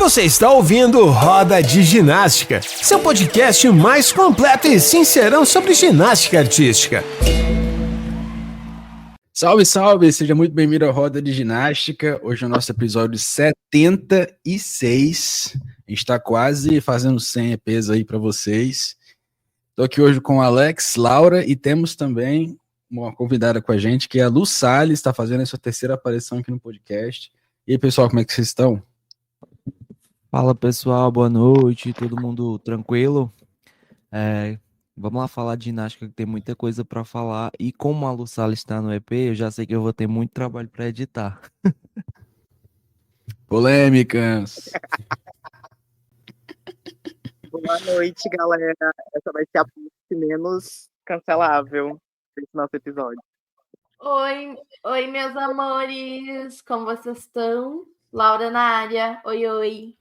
Você está ouvindo Roda de Ginástica, seu podcast mais completo e sincerão sobre ginástica artística. Salve, salve! Seja muito bem-vindo à Roda de Ginástica. Hoje é o nosso episódio 76. A gente está quase fazendo 100 EPs aí para vocês. Estou aqui hoje com o Alex, Laura e temos também uma convidada com a gente, que é a Lu Salles, está fazendo a sua terceira aparição aqui no podcast. E aí, pessoal, como é que vocês estão? Fala pessoal, boa noite, todo mundo tranquilo? Vamos lá falar de ginástica, que tem muita coisa para falar. E como a Lu Salles está no EP, eu já sei que eu vou ter muito trabalho para editar. Polêmicas! Boa noite, galera. Essa vai ser a parte menos cancelável desse nosso episódio. Oi, meus amores, como vocês estão? Laura na área, oi.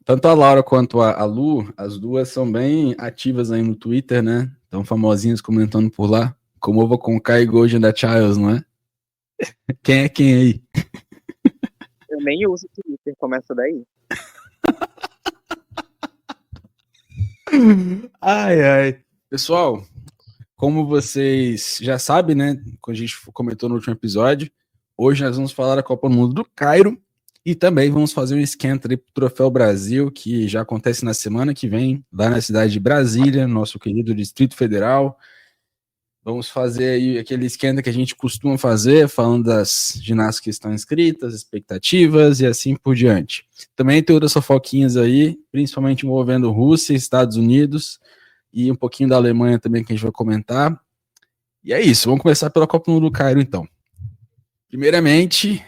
Tanto a Laura quanto a Lu, as duas são bem ativas aí no Twitter, né? Estão famosinhas comentando por lá. Como eu vou com Kai Golden da Childs, não é? Quem é quem aí? Eu nem uso Twitter, começa daí. Ai. Pessoal, como vocês já sabem, né? Como a gente comentou no último episódio, hoje nós vamos falar da Copa do Mundo do Cairo e também vamos fazer um esquenta ali pro Troféu Brasil, que já acontece na semana que vem, lá na cidade de Brasília, nosso querido Distrito Federal. Vamos fazer aí aquele esquenta que a gente costuma fazer, falando das ginásticas que estão inscritas, expectativas e assim por diante. Também tem outras fofoquinhas aí, principalmente envolvendo Rússia, Estados Unidos e um pouquinho da Alemanha também que a gente vai comentar. E é isso, vamos começar pela Copa do Mundo do Cairo então. Primeiramente,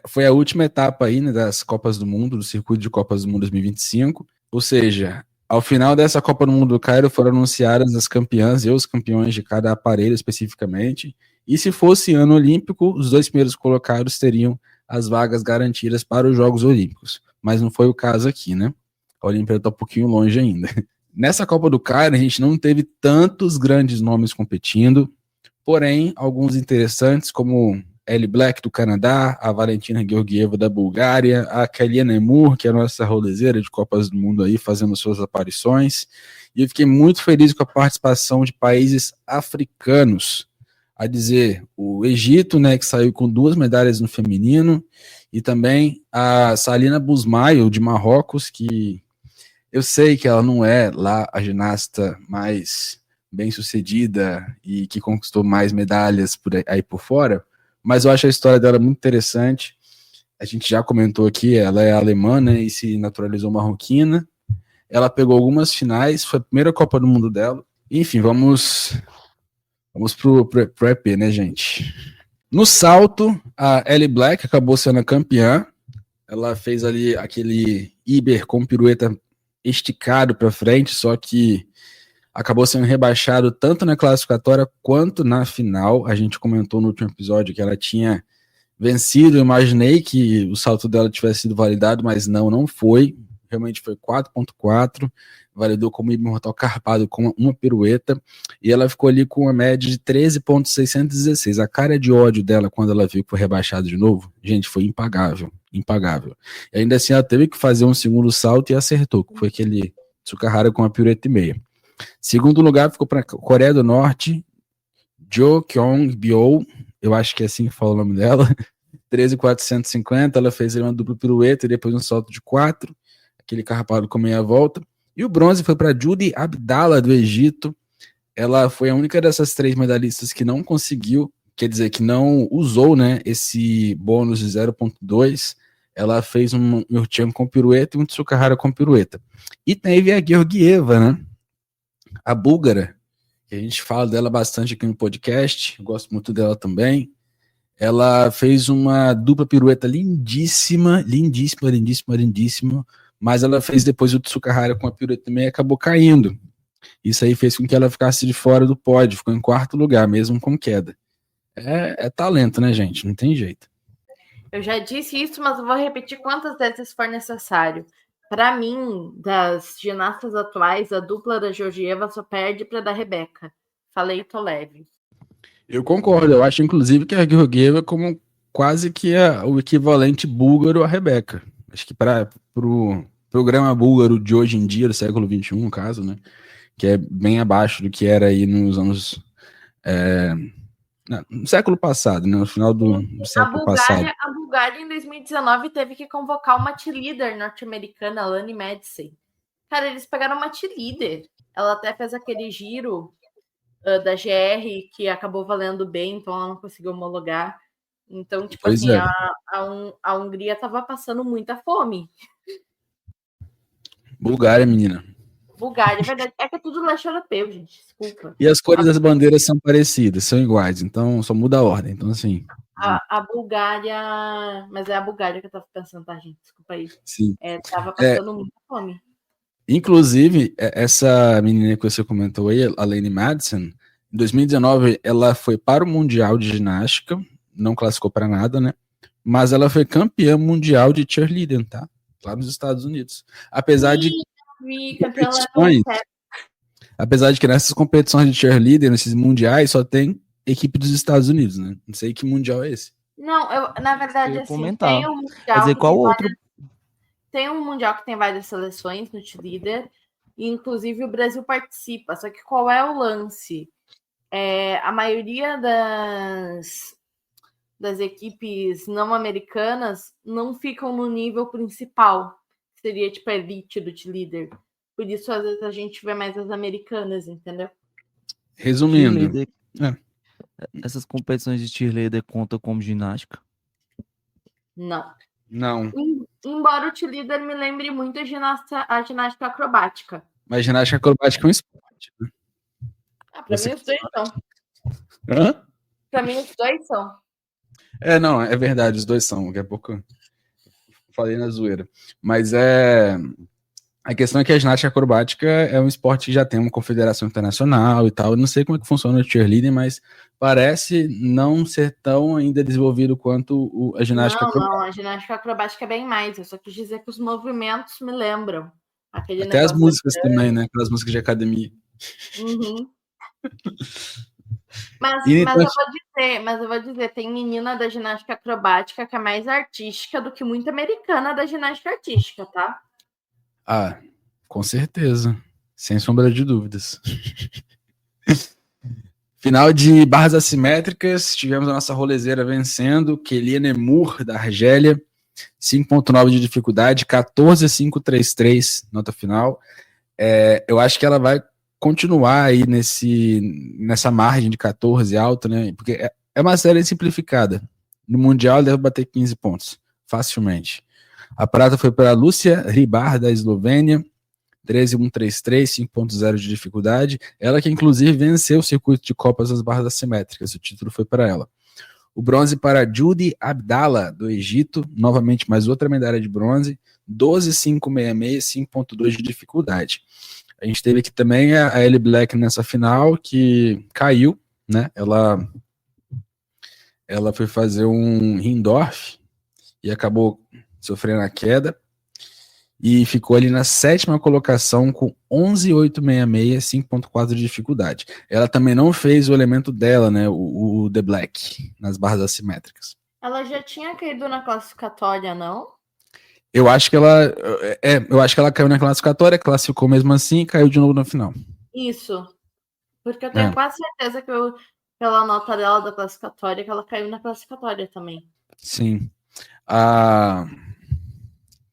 foi a última etapa aí, né, das Copas do Mundo, do circuito de Copas do Mundo 2025, ou seja, ao final dessa Copa do Mundo do Cairo foram anunciadas as campeãs e os campeões de cada aparelho especificamente, e se fosse ano olímpico, os dois primeiros colocados teriam as vagas garantidas para os Jogos Olímpicos, mas não foi o caso aqui, né? A Olimpíada está um pouquinho longe ainda. Nessa Copa do Cairo a gente não teve tantos grandes nomes competindo, porém alguns interessantes como Ellie Black do Canadá, a Valentina Georgieva da Bulgária, a Kellyanne Nemur, que é a nossa rolezeira de Copas do Mundo aí, fazendo suas aparições, e eu fiquei muito feliz com a participação de países africanos, a dizer, o Egito, né, que saiu com 2 medalhas no feminino, e também a Salina Bouzmaio de Marrocos, que eu sei que ela não é lá a ginasta mais bem-sucedida e que conquistou mais medalhas aí por fora, mas eu acho a história dela muito interessante. A gente já comentou aqui, ela é alemã, né, e se naturalizou marroquina. Ela pegou algumas finais, foi a primeira Copa do Mundo dela. Enfim, vamos pro EP, né, gente? No salto, a Ellie Black acabou sendo a campeã. Ela fez ali aquele Iber com pirueta esticado para frente, só que acabou sendo rebaixado tanto na classificatória quanto na final. A gente comentou no último episódio que ela tinha vencido. Eu imaginei que o salto dela tivesse sido validado, mas não foi. Realmente foi 4.4, validou como imortal carpado com uma pirueta, e ela ficou ali com uma média de 13.616. A cara de ódio dela quando ela viu que foi rebaixado de novo, gente, foi impagável. E ainda assim ela teve que fazer um segundo salto e acertou, que foi aquele Tsukahara com uma pirueta e meia. Segundo lugar ficou para a Coreia do Norte, Jo Kyung-byul, eu acho que é assim que fala o nome dela, 13.450, ela fez uma dupla pirueta e depois um salto de 4, aquele carrapado com meia volta. E o bronze foi para Judy Abdallah, do Egito. Ela foi a única dessas 3 medalhistas que não conseguiu, quer dizer, que não usou, né, esse bônus de 0.2. Ela fez um Yurchan com pirueta e um Tsukahara com pirueta. E teve a Georgieva, né, a búlgara, que a gente fala dela bastante aqui no podcast, eu gosto muito dela também. Ela fez uma dupla pirueta lindíssima, mas ela fez depois o Tsukahara com a pirueta também e acabou caindo. Isso aí fez com que ela ficasse de fora do pódio, ficou em 4º lugar, mesmo com queda. É talento, né, gente? Não tem jeito. Eu já disse isso, mas eu vou repetir quantas vezes for necessário. Para mim, das ginastas atuais, a dupla da Georgieva só perde para da Rebeca. Falei, tô leve. Eu concordo, eu acho inclusive que a Georgieva, como quase que o equivalente búlgaro à Rebeca. Acho que para o programa búlgaro de hoje em dia, do século XXI, no caso, né? Que é bem abaixo do que era aí nos anos... no século passado, né? No final do século passado. A Bulgária, em 2019, teve que convocar uma cheerleader norte-americana, Lani Madison. Cara, eles pegaram uma cheerleader. Ela até fez aquele giro da GR que acabou valendo bem, então ela não conseguiu homologar. Então, tipo Pois assim, é. a Hungria tava passando muita fome. Bulgária, menina. Bulgária, é verdade. É que é tudo leste europeu, gente. Desculpa. E as cores das bandeiras são parecidas, são iguais, então só muda a ordem. Então, assim. A Bulgária. Mas é a Bulgária que eu tava pensando, tá, gente? Desculpa aí. Sim. Tava passando muita fome. Inclusive, essa menina que você comentou aí, a Lani Madison, em 2019, ela foi para o Mundial de Ginástica, não classificou para nada, né? Mas ela foi campeã mundial de cheerleading, tá? Lá nos Estados Unidos. Apesar de que nessas competições de cheerleading, nesses mundiais, só tem equipe dos Estados Unidos, né? Não sei que mundial é esse. Não, na verdade, assim, comentar. tem um mundial. Quer dizer, qual outro? Tem um mundial que tem várias seleções no cheerleader, e inclusive o Brasil participa. Só que qual é o lance? A maioria das equipes não americanas não ficam no nível principal, que seria tipo a elite do cheerleader. Por isso, às vezes, a gente vê mais as americanas, entendeu? Resumindo. Essas competições de cheerleader contam como ginástica? Não. Embora o cheerleader me lembre muito a ginástica acrobática. Mas ginástica acrobática é um esporte, né? Pra mim, os dois são. Hã? Pra mim, os dois são. Não, é verdade, os dois são. Daqui a pouco eu falei na zoeira. Mas a questão é que a ginástica acrobática é um esporte que já tem uma confederação internacional e tal. Eu não sei como é que funciona o cheerleading, mas parece não ser tão ainda desenvolvido quanto a ginástica acrobática. Não, a ginástica acrobática é bem mais. Eu só quis dizer que os movimentos me lembram. Até as músicas também, né? Aquelas músicas de academia. Uhum. Mas eu vou dizer, tem menina da ginástica acrobática que é mais artística do que muita americana da ginástica artística, tá? Ah, com certeza. Sem sombra de dúvidas. Final de barras assimétricas, tivemos a nossa rolezeira vencendo, Kelia Emur, da Argélia, 5.9 de dificuldade, 14.533, nota final. Eu acho que ela vai continuar aí nessa margem de 14 alta, né? Porque é uma série simplificada. No Mundial ela deve bater 15 pontos, facilmente. A prata foi para a Lúcia Rybar, da Eslovênia, 13.133, 5.0 de dificuldade. Ela que, inclusive, venceu o circuito de Copas das Barras Assimétricas. O título foi para ela. O bronze para Judy Abdallah, do Egito. Novamente, mais outra medalha de bronze. 12.566, 5.2 de dificuldade. A gente teve aqui também a Ellie Black nessa final, que caiu, né? Ela foi fazer um Hindorf e acabou sofrendo a queda. E ficou ali na 7ª colocação com 11.866, 5.4 de dificuldade. Ela também não fez o elemento dela, né, o The Black, nas barras assimétricas. Ela já tinha caído na classificatória, não? Eu acho que ela caiu na classificatória, classificou mesmo assim e caiu de novo na final. Isso. Porque eu tenho quase certeza que pela nota dela da classificatória, que ela caiu na classificatória também. Sim.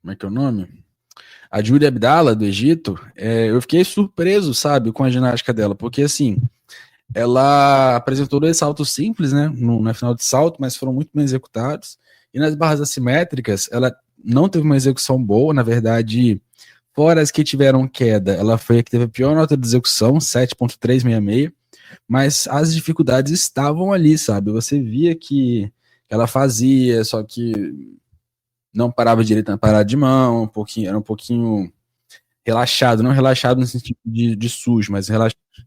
Como é que é o nome? A Judy Abdallah, do Egito, eu fiquei surpreso, sabe, com a ginástica dela, porque, assim, ela apresentou 2 saltos simples, né, na final de salto, mas foram muito bem executados, e nas barras assimétricas, ela não teve uma execução boa, na verdade, fora as que tiveram queda, ela foi a que teve a pior nota de execução, 7.366, mas as dificuldades estavam ali, sabe, você via que ela fazia, só que não parava direito na parada de mão, era um pouquinho relaxado, não relaxado no sentido de sujo, mas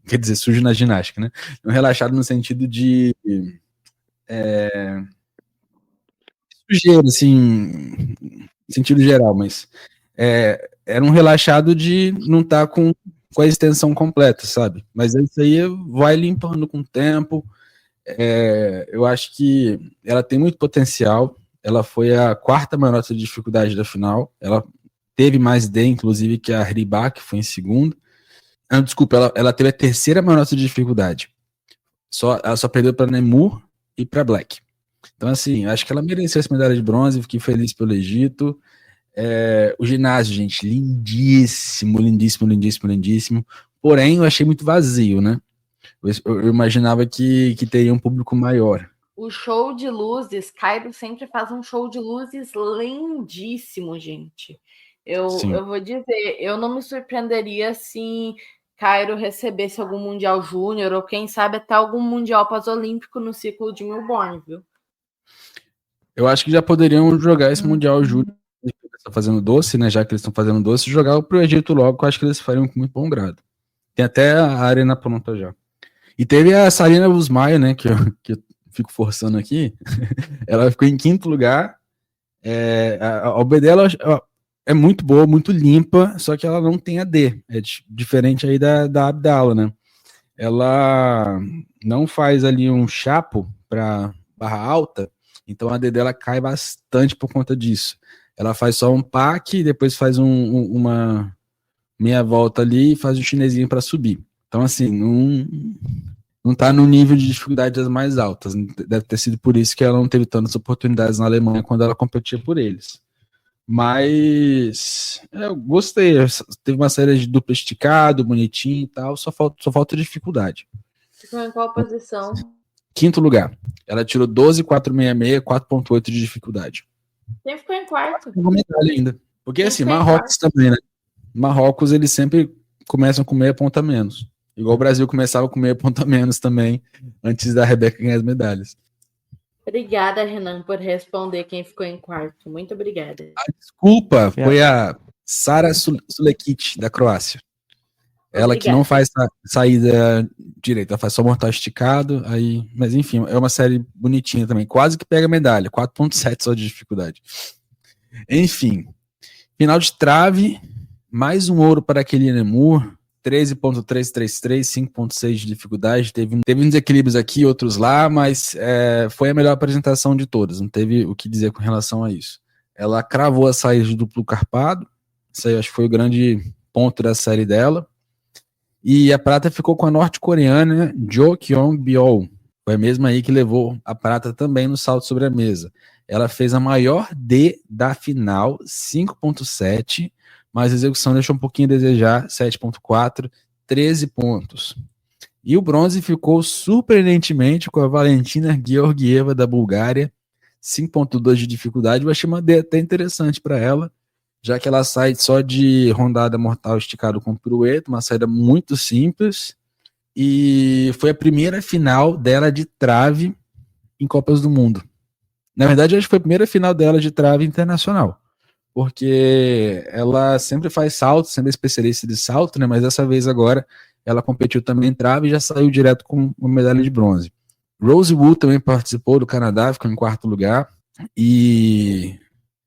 quer dizer, sujo na ginástica, né? Não relaxado no sentido de sujeira, assim, sentido geral, mas era um relaxado de não estar com a extensão completa, sabe? Mas isso aí vai limpando com o tempo, Eu acho que ela tem muito potencial. Ela foi a quarta maior nota de dificuldade da final. Ela teve mais D, inclusive, que a Ribá, que foi em segundo. Desculpa, ela teve a terceira maior nota de dificuldade. Ela só perdeu para Nemur e para Black. Então, assim, acho que ela mereceu essa medalha de bronze. Fiquei feliz pelo Egito. O ginásio, gente, lindíssimo, lindíssimo, lindíssimo, lindíssimo. Porém, eu achei muito vazio, né? Eu imaginava que teria um público maior. O show de luzes, Cairo sempre faz um show de luzes lindíssimo, gente. Eu vou dizer, eu não me surpreenderia se Cairo recebesse algum Mundial Júnior ou quem sabe até algum Mundial Pós-Olímpico no ciclo de Melbourne, viu? Eu acho que já poderiam jogar esse Mundial Júnior, estão fazendo doce, né? Já que eles estão fazendo doce, jogar pro Egito logo, que eu acho que eles fariam com muito bom grado. Tem até a arena pronta já. E teve a Sarina Busmaia, né? Que eu fico forçando aqui. Ela ficou em quinto lugar. A OB dela é muito boa, muito limpa, só que ela não tem a D. É diferente aí da Abdala, né? Ela não faz ali um chapo para barra alta, então a D dela cai bastante por conta disso. Ela faz só um pack, depois faz uma meia volta ali e faz um chinesinho para subir. Então, assim, não tá no nível de dificuldade das mais altas. Deve ter sido por isso que ela não teve tantas oportunidades na Alemanha quando ela competia por eles. Mas eu gostei. Teve uma série de duplo esticado, bonitinho e tal, só falta dificuldade. Ficou em qual posição? Quinto lugar. Ela tirou 12,466, 4,8 de dificuldade. Quem ficou em quarto? Uma medalha ainda. Porque Quem assim, ficou em Marrocos também, né? Marrocos, eles sempre começam com meia ponta a menos. Igual o Brasil começava com meia ponta a menos também, antes da Rebeca ganhar as medalhas. Obrigada, Renan, por responder quem ficou em quarto. Muito obrigada. Desculpa, foi a Sara Sulekic, da Croácia. Ela que não faz saída direita, ela faz só mortal esticado, aí, mas enfim, é uma série bonitinha também, quase que pega medalha, 4,7 só de dificuldade. Enfim, final de trave, mais um ouro para aquele Nemur, 13,333, 5,6 de dificuldade, teve uns desequilíbrios aqui, outros lá, mas foi a melhor apresentação de todas, não teve o que dizer com relação a isso. Ela cravou a saída de duplo carpado, isso aí acho que foi o grande ponto da série dela. E a prata ficou com a norte-coreana Jo Kyung-biol. Foi a mesma aí que levou a prata também no salto sobre a mesa. Ela fez a maior D da final, 5,7, mas a execução deixou um pouquinho a desejar, 7,4, 13 pontos. E o bronze ficou surpreendentemente com a Valentina Georgieva da Bulgária, 5,2 de dificuldade. Eu achei uma D até interessante para ela, já que ela sai só de rondada mortal esticado com pirueta, uma saída muito simples, e foi a primeira final dela de trave em Copas do Mundo. Na verdade, acho que foi a primeira final dela de trave internacional, porque ela sempre faz salto, sempre é especialista de salto, né? Mas dessa vez agora ela competiu também em trave e já saiu direto com uma medalha de bronze. Rose Wu também participou do Canadá, ficou em quarto lugar, e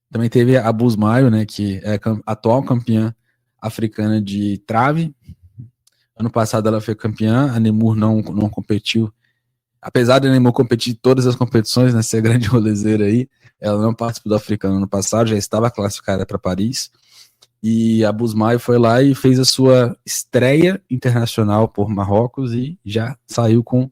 também teve a Busmaio, né, que é a atual campeã africana de trave. Ano passado ela foi campeã, a Nemur não competiu. Apesar de a Nemur competir em todas as competições, né, ser grande rolezeira aí, ela não participou do africano ano passado, já estava classificada para Paris. E a Busmaio foi lá e fez a sua estreia internacional por Marrocos e já saiu com,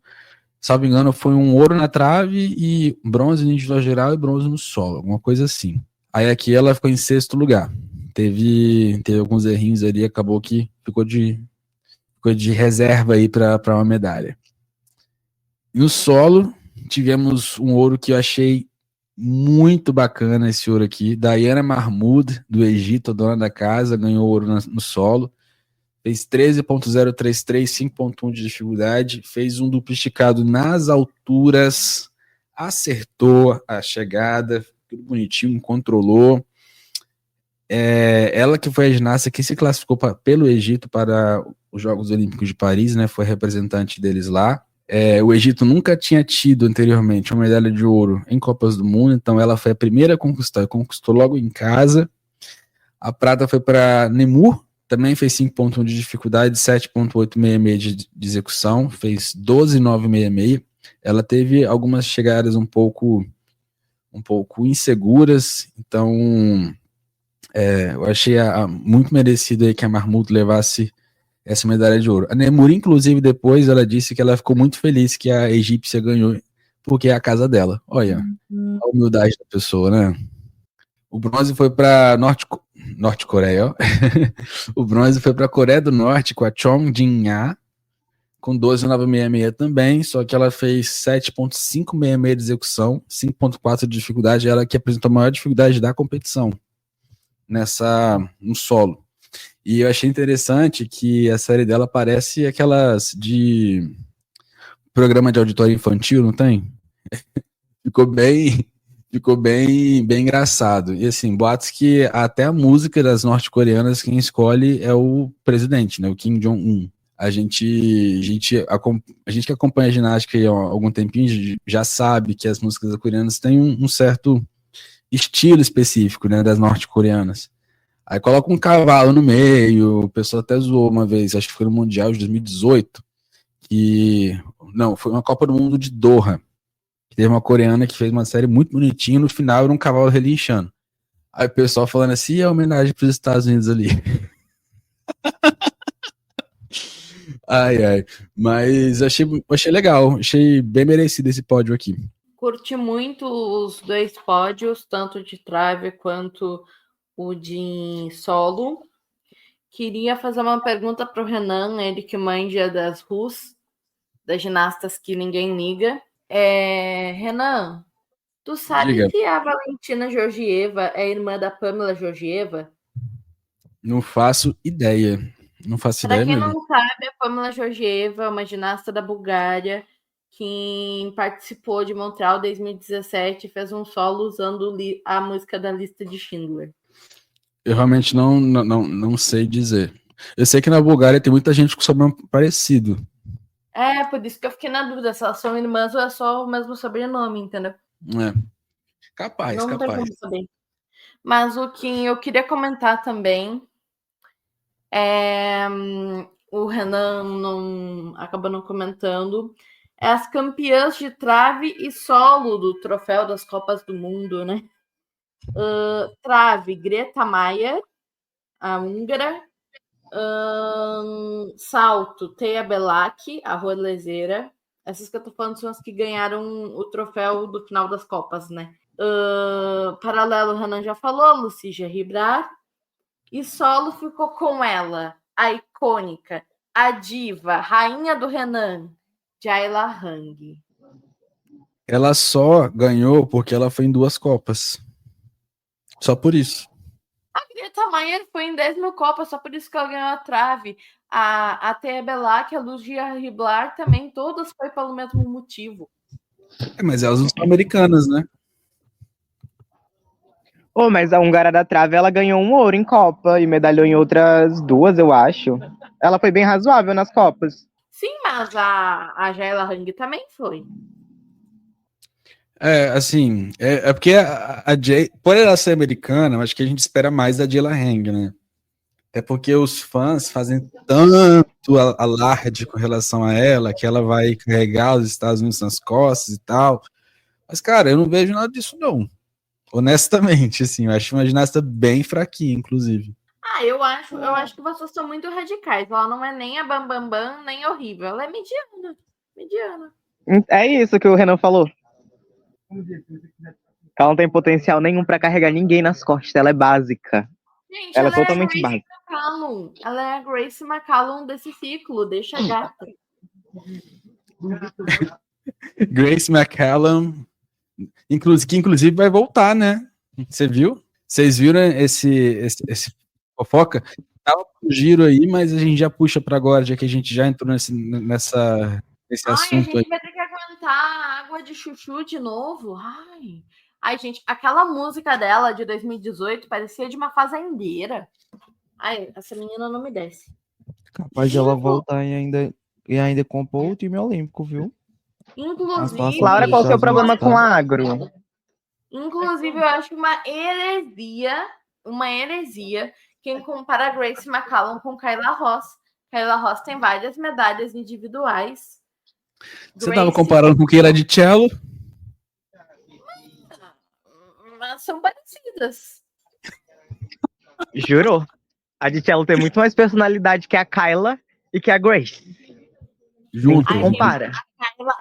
salvo engano, foi um ouro na trave e bronze no individual geral e bronze no solo, alguma coisa assim. Aí aqui ela ficou em sexto lugar. Teve alguns errinhos ali, acabou que ficou de reserva aí para uma medalha. E no solo, tivemos um ouro que eu achei muito bacana, esse ouro aqui. Diana Mahmoud, do Egito, dona da casa, ganhou ouro no solo. Fez 13,033, 5,1 de dificuldade. Fez um duplo esticado nas alturas. Acertou a chegada. Tudo bonitinho, controlou. Ela que foi a ginasta que se classificou pelo Egito para os Jogos Olímpicos de Paris, né? Foi representante deles lá. O Egito nunca tinha tido anteriormente uma medalha de ouro em Copas do Mundo, então ela foi a primeira a conquistar, conquistou logo em casa. A prata foi para Nemur, também fez 5,1 de dificuldade, 7,866 de execução, fez 12,966. ela teve algumas chegadas um pouco inseguras, então eu achei muito merecido aí que a Mahmood levasse essa medalha de ouro. A Nemuri, inclusive, depois ela disse que ela ficou muito feliz que a egípcia ganhou, porque é a casa dela. Olha, a humildade da pessoa, né? O bronze foi para Norte-Coreia, ó. O bronze foi para a Coreia do Norte com a Chong Jin-ah, com 12,966 também, só que ela fez 7,566 de execução, 5,4 de dificuldade, ela que apresentou a maior dificuldade da competição no solo. E eu achei interessante que a série dela parece aquelas de programa de auditório infantil, não tem? Ficou bem engraçado. E assim, boatos que até a música das norte-coreanas, quem escolhe é o presidente, né, o Kim Jong-un. A gente que acompanha a ginástica há algum tempinho já sabe que as músicas coreanas têm um certo estilo específico, né, das norte-coreanas. Aí coloca um cavalo no meio, o pessoal até zoou uma vez, acho que foi no Mundial de 2018, foi uma Copa do Mundo de Doha, que teve uma coreana que fez uma série muito bonitinha, no final era um cavalo relinchando. Aí o pessoal falando assim, é homenagem para os Estados Unidos ali. Ai, mas achei legal, achei bem merecido esse pódio aqui. Curti muito os 2 pódios, tanto de trave quanto o de solo. Queria fazer uma pergunta para o Renan, ele que manja das RUs, das ginastas que ninguém liga. Renan, tu sabe Diga. que a Valentina Georgieva é irmã da Pamela Georgieva? Não faço ideia. Para quem mesmo. não sabe, a Pamela Georgieva é uma ginasta da Bulgária que participou de Montreal 2017 e fez um solo usando a música da lista de Schindler. Eu realmente não sei dizer. Eu sei que na Bulgária tem muita gente com sobrenome parecido. Por isso que eu fiquei na dúvida se elas são irmãs ou é só o mesmo sobrenome, entendeu? Capaz. Tem como saber. Mas o que eu queria comentar também o Renan acabou não comentando, as campeãs de trave e solo do troféu das Copas do Mundo, né? Trave, Greta Maier, a húngara. Salto, Teia Belak, a rolezeira. Essas que eu tô falando são as que ganharam o troféu do final das Copas, né? Paralelo, o Renan já falou, Lucia Ribrar. E solo ficou com ela, a icônica, a diva, rainha do Renan, Jayla Hang. Ela só ganhou porque ela foi em 2 Copas. Só por isso. A Greta Maier foi em 10 mil Copas, só por isso que ela ganhou a trave. A Teia Belak, a Lucia Riblar também, todas foi pelo mesmo motivo. Mas elas não são americanas, né? Mas a húngara da trave, ela ganhou um ouro em Copa e medalhou em outras 2, eu acho. Ela foi bem razoável nas Copas. Sim, mas a Jayla Hang também foi. Assim, porque a Jay, por ela ser americana, eu acho que a gente espera mais da Jayla Hang, né? É porque os fãs fazem tanto alarde com relação a ela, que ela vai carregar os Estados Unidos nas costas e tal. Mas, cara, eu não vejo nada disso, não. Honestamente, assim, eu acho uma ginasta bem fraquinha, inclusive. Eu acho que vocês são muito radicais. Ela não é nem a bambambam, nem horrível. Ela é mediana. É isso que o Renan falou. Ela não tem potencial nenhum pra carregar ninguém nas costas. Ela é básica. Gente, ela é totalmente básica. Ela é a Grace McCallum desse ciclo. Deixa a gata. Grace McCallum, que inclusive vai voltar, né? Você viu? Vocês viram esse fofoca? Tava pro giro aí, mas a gente já puxa para agora, já que a gente já entrou nesse assunto a aí. gente vai ter que aguentar água de chuchu de novo. Ai, gente, aquela música dela de 2018 parecia de uma fazendeira. Ai, essa menina não me desce. Capaz de ela voltar e ainda compor o time olímpico, viu? Inclusive, Laura, qual o seu problema com a agro? Inclusive, eu acho uma heresia quem compara a Grace McCallum com Kayla Ross. Kayla Ross tem várias medalhas individuais Você tava Grace- comparando com quem era de cello? Mas são parecidas. Jurou? A de cello tem muito mais personalidade que a Kyla e que a Grace. Junto. Nem se compara.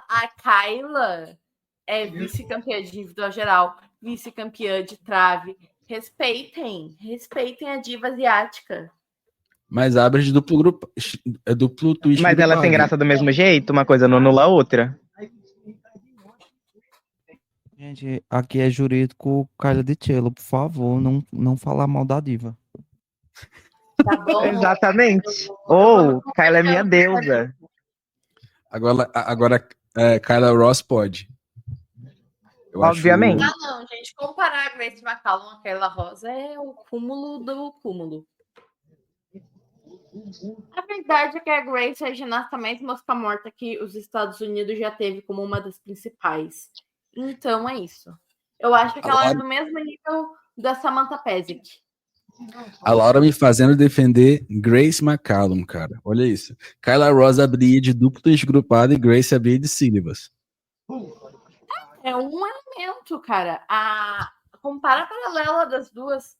A Kyla é vice-campeã de individual geral, vice-campeã de trave. Respeitem a diva asiática. Mas abre de duplo grupo. É duplo twist. Mas ela tem graça do mesmo jeito, uma coisa não anula a outra. Gente, aqui é jurídico Kyla de Cello, por favor, não falar mal da diva. Tá bom? Exatamente. Ou, Kyla é minha deusa. Agora Kyla Ross pode. Eu Obviamente. Ah, não, gente. Comparar a Grace McCallum com a Kyla Rosa é o cúmulo do cúmulo. A verdade é que a Grace é a ginasta mais mosca-morta que os Estados Unidos já teve como uma das principais. Então é isso. Eu acho que ela é do mesmo nível da Samantha Pezic. A Laura me fazendo defender Grace McCallum, cara. Olha isso. Kyla Ross abria de duplo twist grupado e Grace abria de sílabas. É um elemento, cara. Compara a paralela das duas.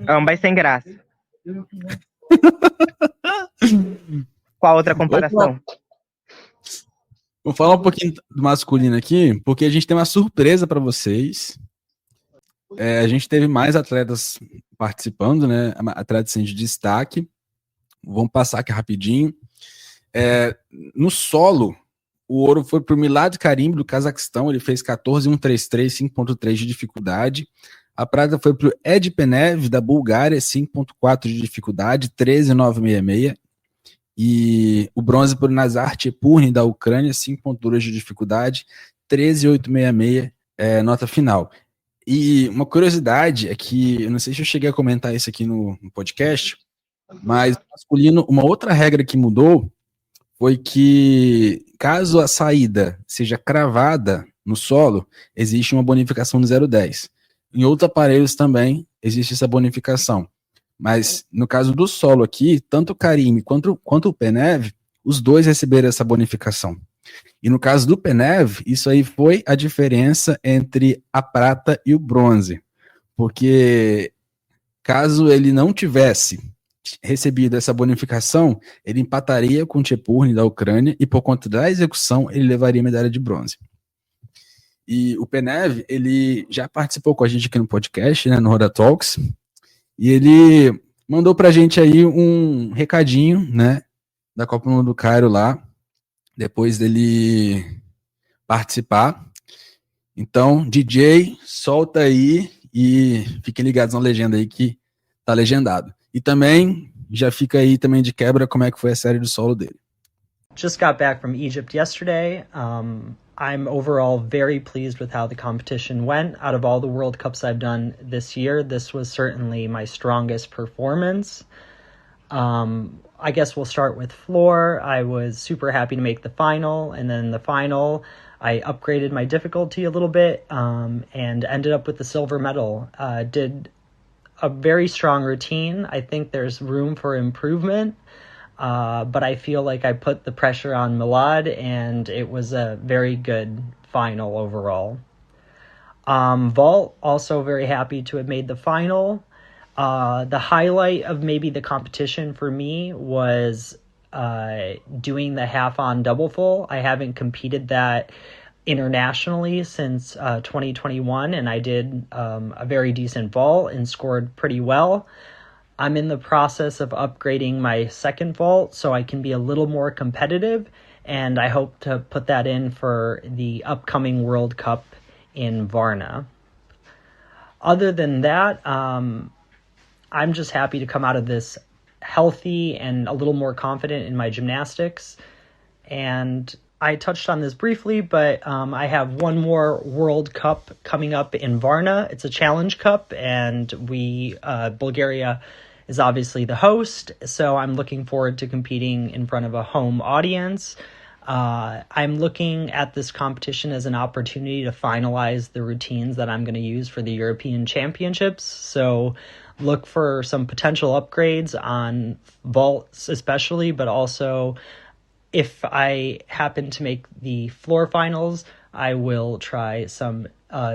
Ambas sem graça. Qual outra comparação? Vou falar um pouquinho do masculino aqui, porque a gente tem uma surpresa para vocês. A gente teve mais atletas participando, né? Atletas de destaque. Vamos passar aqui rapidinho. No solo, o ouro foi para o Milad Karim, do Cazaquistão. Ele fez 14.133, 5.3 de dificuldade. A prata foi para o Ed Penev, da Bulgária, 5.4 de dificuldade, 13.966. E o bronze para o Nazar Chepurny, da Ucrânia, 5.2 de dificuldade, 13.866, nota final. E uma curiosidade é que, eu não sei se eu cheguei a comentar isso aqui no podcast, mas masculino, uma outra regra que mudou foi que, caso a saída seja cravada no solo, existe uma bonificação de 0,10. Em outros aparelhos também existe essa bonificação. Mas no caso do solo aqui, tanto o Karim quanto o Penev, os dois receberam essa bonificação. E no caso do Penev, isso aí foi a diferença entre a prata e o bronze. Porque caso ele não tivesse recebido essa bonificação, ele empataria com o Chepurny, da Ucrânia, e por conta da execução, ele levaria a medalha de bronze. E o Penev, ele já participou com a gente aqui no podcast, né, no Roda Talks, e ele mandou pra gente aí um recadinho, né, da Copa do Mundo do Cairo lá, depois dele participar. Então, DJ, solta aí e fiquem ligados na legenda aí que tá legendado. E também, já fica aí também de quebra como é que foi a série do solo dele. Just got back from Egypt yesterday. I'm overall very pleased with how the competition went. Out of all the World Cups I've done this year, this was certainly my strongest performance. I guess we'll start with floor. I was super happy to make the final, and then the final, I upgraded my difficulty a little bit and ended up with the silver medal. Did a very strong routine. I think there's room for improvement. But I feel like I put the pressure on Milad, and it was a very good final overall. Vault, also very happy to have made the final. The highlight of maybe the competition for me was doing the half-on double full. I haven't competed that internationally since 2021, and I did a very decent vault and scored pretty well. I'm in the process of upgrading my second vault so I can be a little more competitive, and I hope to put that in for the upcoming World Cup in Varna. Other than that, I'm just happy to come out of this healthy and a little more confident in my gymnastics. And I touched on this briefly, but I have one more World Cup coming up in Varna. It's a Challenge Cup, and Bulgaria is obviously the host, so I'm looking forward to competing in front of a home audience. I'm looking at this competition as an opportunity to finalize the routines that I'm going to use for the European Championships. So look for some potential upgrades on vaults especially, but also if I happen to make the floor finals, I will try some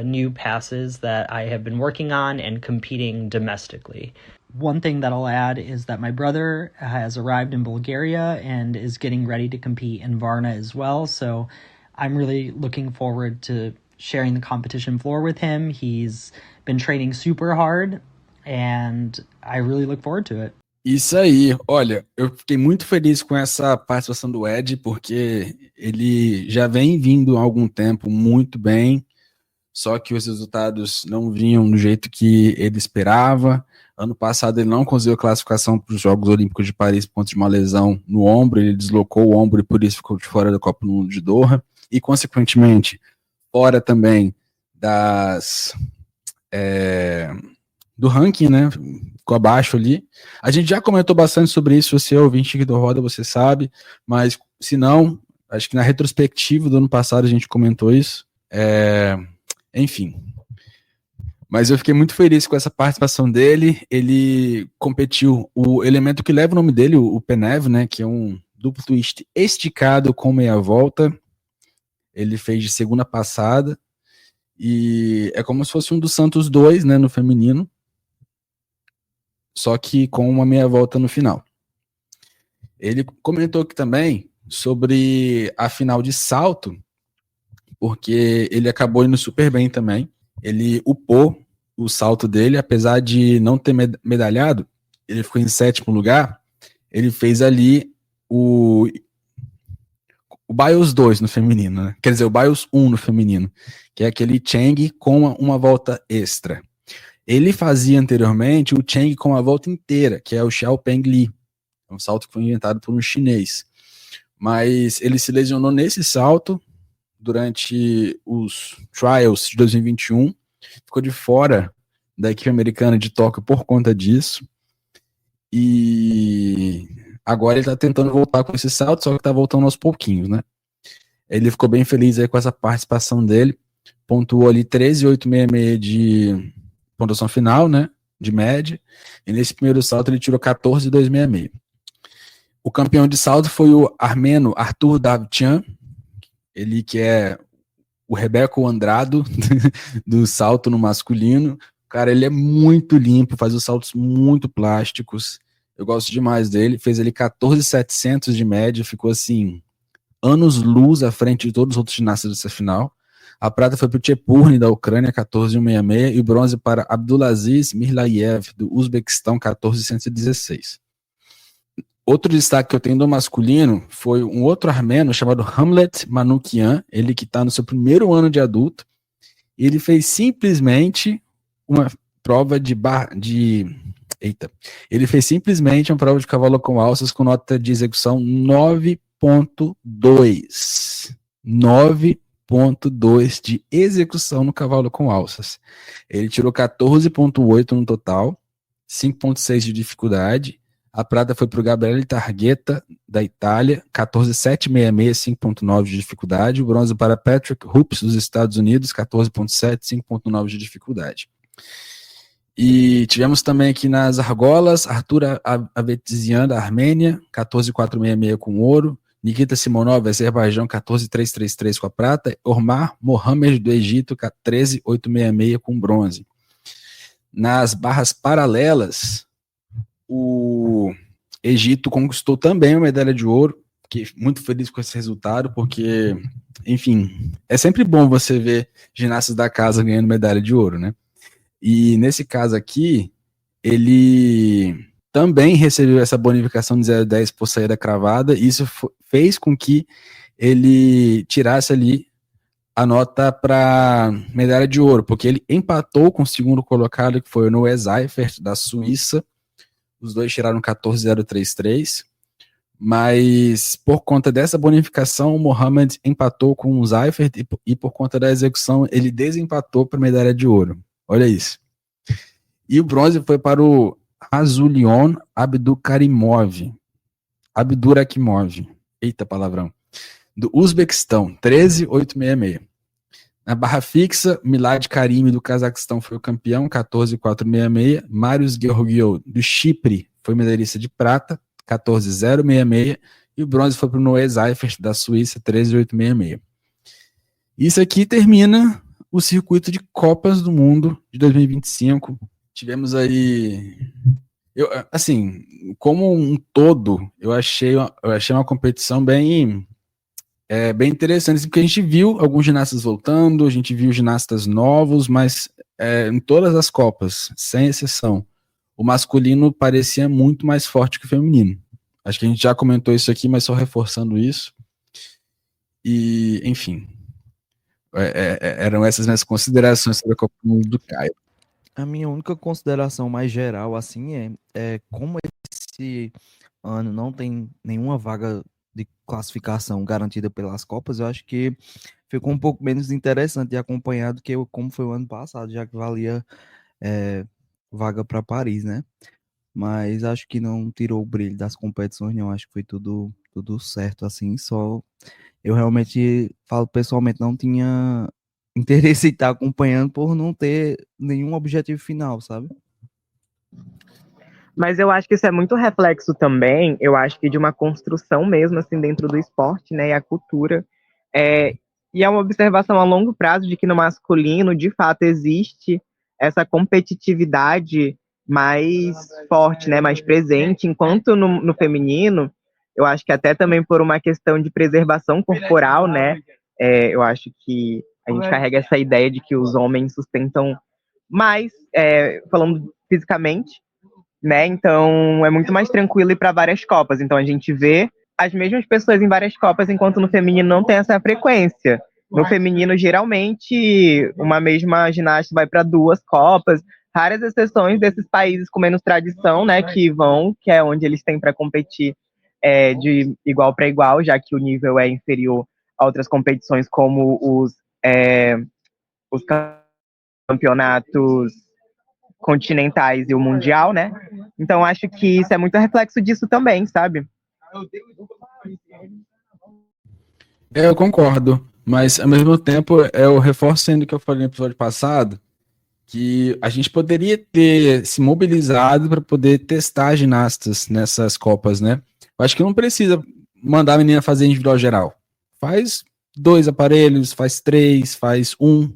new passes that I have been working on and competing domestically. One thing that I'll add is that my brother has arrived in Bulgaria and is getting ready to compete in Varna as well. So I'm really looking forward to sharing the competition floor with him. He's been training super hard and I really look forward to it. Isso aí, olha, eu fiquei muito feliz com essa participação do Ed, porque ele já vem vindo há algum tempo muito bem, só que os resultados não vinham do jeito que ele esperava. Ano passado ele não conseguiu classificação para os Jogos Olímpicos de Paris por conta de uma lesão no ombro, ele deslocou o ombro e por isso ficou de fora da Copa do Mundo de Doha, e consequentemente fora também do ranking, né, ficou abaixo ali. A gente já comentou bastante sobre isso, você é ouvinte aqui do Roda, você sabe, mas se não, acho que na retrospectiva do ano passado a gente comentou isso, enfim. Mas eu fiquei muito feliz com essa participação dele. Ele competiu o elemento que leva o nome dele, o Penev, né, que é um duplo twist esticado com meia volta. Ele fez de segunda passada e é como se fosse um dos Santos 2, né, no feminino, só que com uma meia volta no final. Ele comentou aqui também sobre a final de salto, porque ele acabou indo super bem também. Ele upou o salto dele, apesar de não ter medalhado, ele ficou em 7º lugar, ele fez ali o Bios 2 no feminino, né? Quer dizer, o Bios 1 no feminino, que é aquele Cheng com uma volta extra. Ele fazia anteriormente o Cheng com a volta inteira, que é o Xiaopeng Li, um salto que foi inventado por um chinês, mas ele se lesionou nesse salto durante os Trials de 2021, ficou de fora da equipe americana de Tóquio por conta disso, e agora ele tá tentando voltar com esse salto, só que tá voltando aos pouquinhos, né? Ele ficou bem feliz aí com essa participação dele, pontuou ali 13,866 de pontuação final, né, de média, e nesse primeiro salto ele tirou 14,266. O campeão de salto foi o armeno Artur Davtyan, ele que é o Rebeco Andrado do salto no masculino. Cara, ele é muito limpo, faz os saltos muito plásticos, eu gosto demais dele, fez ali 14,700 de média, ficou assim, anos-luz à frente de todos os outros ginastas dessa final. A prata foi para o Chepurny, da Ucrânia, 14,166, e o bronze para Abdulaziz Mirlayev, do Uzbequistão, 14,116. Outro destaque que eu tenho do masculino foi um outro armeno chamado Hamlet Manoukian, ele que está no seu primeiro ano de adulto. Ele fez simplesmente uma prova ele fez simplesmente uma prova de cavalo com alças com nota de execução 9.2. 9.2 de execução no cavalo com alças. Ele tirou 14.8 no total, 5.6 de dificuldade. A prata foi para o Gabriele Targhetta, da Itália, 14.766, 5.9 de dificuldade. O bronze para Patrick Hoops, dos Estados Unidos, 14.7, 5.9 de dificuldade. E tivemos também aqui nas argolas, Artur Avetsian, da Armênia, 14.466 com ouro. Nikita Simonov, Azerbaijão, 14.333 com a prata. Ormar Mohamed, do Egito, 13.866 com bronze. Nas barras paralelas, o Egito conquistou também uma medalha de ouro. Fiquei muito feliz com esse resultado, porque, enfim, é sempre bom você ver ginastas da casa ganhando medalha de ouro, né? E nesse caso aqui, ele também recebeu essa bonificação de 0,10 por saída cravada, e isso fez com que ele tirasse ali a nota para medalha de ouro, porque ele empatou com o segundo colocado, que foi o Noé Seifert, da Suíça. Os dois tiraram 14,033, mas por conta dessa bonificação, o Mohamed empatou com o Seifert, e por conta da execução, ele desempatou para medalha de ouro. Olha isso. E o bronze foi para o Razulion Abdurakimov. Eita, palavrão. do Uzbequistão, 13.866. Na barra fixa, Milad Karimi do Cazaquistão foi o campeão, 14.466. Marius Georgiou do Chipre foi medalhista de prata, 14.066. E o bronze foi para o Noé Seifert da Suíça, 13.866. Isso aqui termina o circuito de Copas do Mundo de 2025. Tivemos aí... assim, como um todo, eu achei uma competição bem interessante, porque a gente viu alguns ginastas voltando, a gente viu ginastas novos, mas em todas as Copas, sem exceção, o masculino parecia muito mais forte que o feminino. Acho que a gente já comentou isso aqui, mas só reforçando isso. E, enfim, eram essas minhas considerações sobre a Copa do Mundo do Caio. A minha única consideração mais geral, assim, é como esse ano não tem nenhuma vaga de classificação garantida pelas Copas, eu acho que ficou um pouco menos interessante de acompanhar do que como foi o ano passado, já que valia vaga para Paris, né? Mas acho que não tirou o brilho das competições, não. Acho que foi tudo certo, assim. Só eu realmente falo pessoalmente, não tinha interesse em estar acompanhando por não ter nenhum objetivo final, sabe? Mas eu acho que isso é muito reflexo também, eu acho que de uma construção mesmo, assim, dentro do esporte, né, e a cultura. E é uma observação a longo prazo de que no masculino, de fato, existe essa competitividade mais forte, né, mais presente, enquanto no feminino, eu acho que até também por uma questão de preservação corporal, né, eu acho que a gente carrega essa ideia de que os homens sustentam mais, falando fisicamente, né? Então é muito mais tranquilo ir para várias Copas. Então a gente vê as mesmas pessoas em várias Copas, enquanto no feminino não tem essa frequência. No feminino, geralmente, uma mesma ginasta vai para 2 Copas. Raras exceções desses países com menos tradição, né? Que é onde eles têm para competir de igual para igual, já que o nível é inferior a outras competições, como os campeonatos continentais e o mundial, né? Então acho que isso é muito reflexo disso também, sabe? Eu concordo, mas ao mesmo tempo eu reforço ainda o que eu falei no episódio passado, que a gente poderia ter se mobilizado para poder testar ginastas nessas Copas, né? Eu acho que não precisa mandar a menina fazer individual geral. Faz 2 aparelhos, faz 3, faz 1,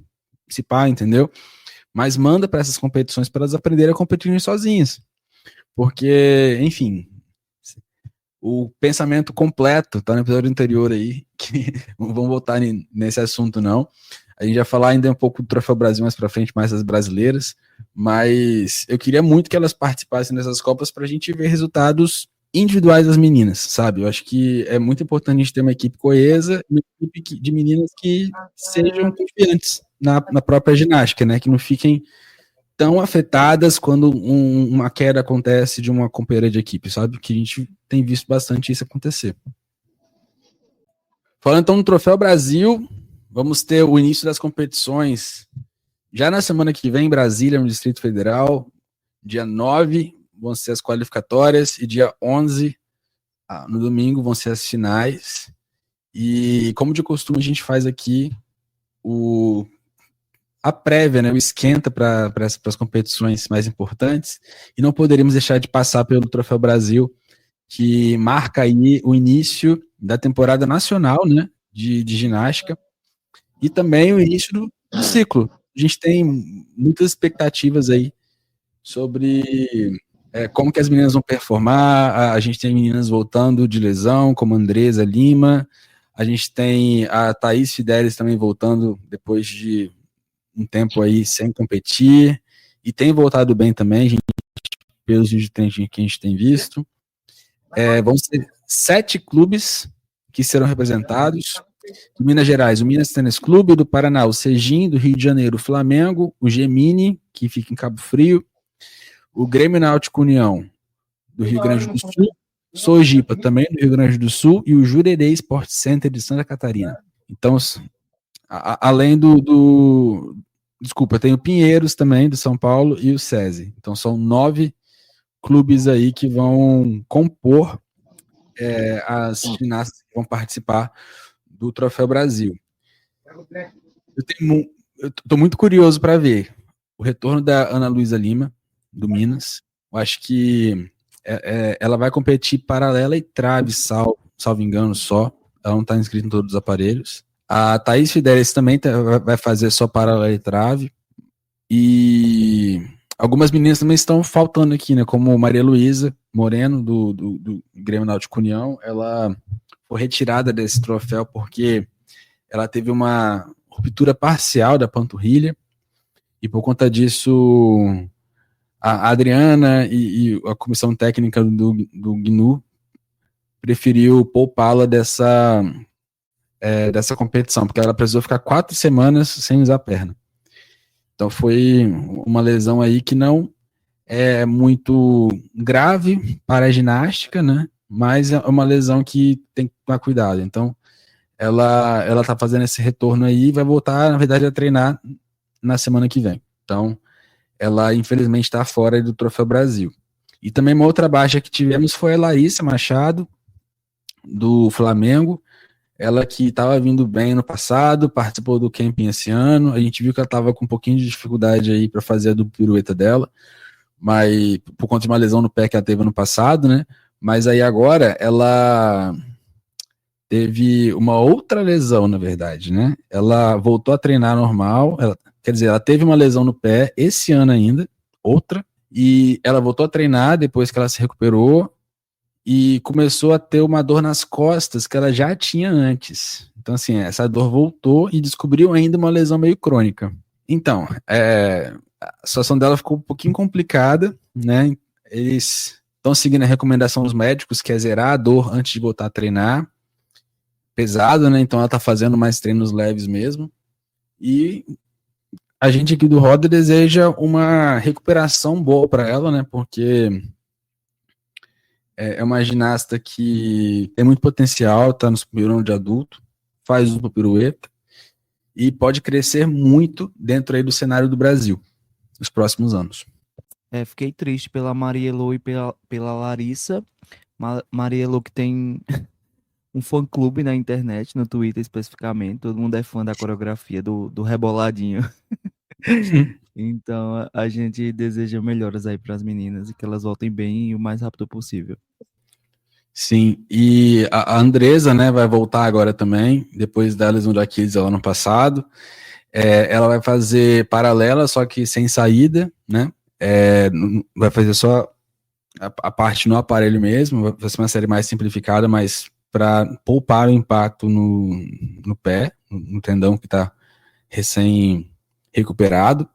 se pá, entendeu? Mas manda para essas competições para elas aprenderem a competir sozinhas. Porque, enfim, o pensamento completo tá no episódio anterior aí, que não vamos voltar nesse assunto não. A gente vai falar ainda um pouco do Troféu Brasil mais para frente, mais das brasileiras, mas eu queria muito que elas participassem dessas Copas para a gente ver resultados individuais das meninas, sabe? Eu acho que é muito importante a gente ter uma equipe coesa, uma equipe de meninas que sejam confiantes na própria ginástica, né? Que não fiquem tão afetadas quando uma queda acontece de uma companheira de equipe, sabe? Que a gente tem visto bastante isso acontecer. Falando então no Troféu Brasil, vamos ter o início das competições já na semana que vem em Brasília, no Distrito Federal. Dia 9 vão ser as qualificatórias e dia 11, no domingo, vão ser as finais. E como de costume a gente faz aqui a prévia, né, o esquenta para as competições mais importantes, e não poderíamos deixar de passar pelo Troféu Brasil, que marca aí o início da temporada nacional, né, de ginástica, e também o início do ciclo. A gente tem muitas expectativas aí sobre como que as meninas vão performar. A gente tem meninas voltando de lesão, como a Andresa Lima, a gente tem a Thaís Fidelis também voltando depois de um tempo aí sem competir, e tem voltado bem também, gente, pelos vídeos de treino que a gente tem visto. Vão ser 7 clubes que serão representados. Do Minas Gerais, o Minas Tênis Clube, do Paraná, o Serginho, do Rio de Janeiro, o Flamengo, o Gemini, que fica em Cabo Frio, o Grêmio Náutico União, do Rio Grande do Sul, Sojipa, também do Rio Grande do Sul, e o Jurerê Sport Center de Santa Catarina. Então, além desculpa, tem o Pinheiros também, do São Paulo, e o SESI. Então, são 9 clubes aí que vão compor as ginastas que vão participar do Troféu Brasil. Eu tô muito curioso para ver o retorno da Ana Luísa Lima, do Minas. Eu acho que ela vai competir paralela e trave, salvo engano, só. Ela não está inscrita em todos os aparelhos. A Thaís Fidelis também vai fazer só paralela e trave. E algumas meninas também estão faltando aqui, né? Como Maria Luísa Moreno, do Grêmio Náutico União. Ela foi retirada desse troféu porque ela teve uma ruptura parcial da panturrilha. E por conta disso, a Adriana e a comissão técnica do GNU preferiu poupá-la dessa competição, porque ela precisou ficar 4 semanas sem usar a perna. Então foi uma lesão aí que não é muito grave para a ginástica, né? Mas é uma lesão que tem que tomar cuidado. Então ela tá fazendo esse retorno aí e vai voltar, na verdade, a treinar na semana que vem. Então ela infelizmente está fora do Troféu Brasil. E também uma outra baixa que tivemos foi a Larissa Machado, do Flamengo. Ela que estava vindo bem no passado, participou do camping esse ano. A gente viu que ela estava com um pouquinho de dificuldade aí para fazer a dupla pirueta dela, mas por conta de uma lesão no pé que ela teve no passado, né? Mas aí agora ela teve uma outra lesão, na verdade, né? Ela voltou a treinar normal, quer dizer, ela teve uma lesão no pé esse ano ainda, outra, e ela voltou a treinar depois que ela se recuperou e começou a ter uma dor nas costas que ela já tinha antes. Então, assim, essa dor voltou e descobriu ainda uma lesão meio crônica. Então, a situação dela ficou um pouquinho complicada, né? Eles estão seguindo a recomendação dos médicos, que é zerar a dor antes de voltar a treinar. Pesado, né? Então ela tá fazendo mais treinos leves mesmo. E a gente aqui do Roda deseja uma recuperação boa para ela, né? Porque é uma ginasta que tem muito potencial, tá no primeiro ano de adulto, faz uma pirueta e pode crescer muito dentro aí do cenário do Brasil nos próximos anos. Fiquei triste pela Maria Elô e pela Larissa. Maria Elô que tem um fã-clube na internet, no Twitter especificamente. Todo mundo é fã da coreografia do Reboladinho. Então a gente deseja melhoras aí para as meninas e que elas voltem bem o mais rápido possível. Sim, e a Andresa, né, vai voltar agora também, depois da lesão do Aquiles lá no passado. Ela vai fazer paralela, só que sem saída, né? Vai fazer só a parte no aparelho mesmo, vai ser uma série mais simplificada, mas para poupar o impacto no pé, no tendão que está recém-recuperado.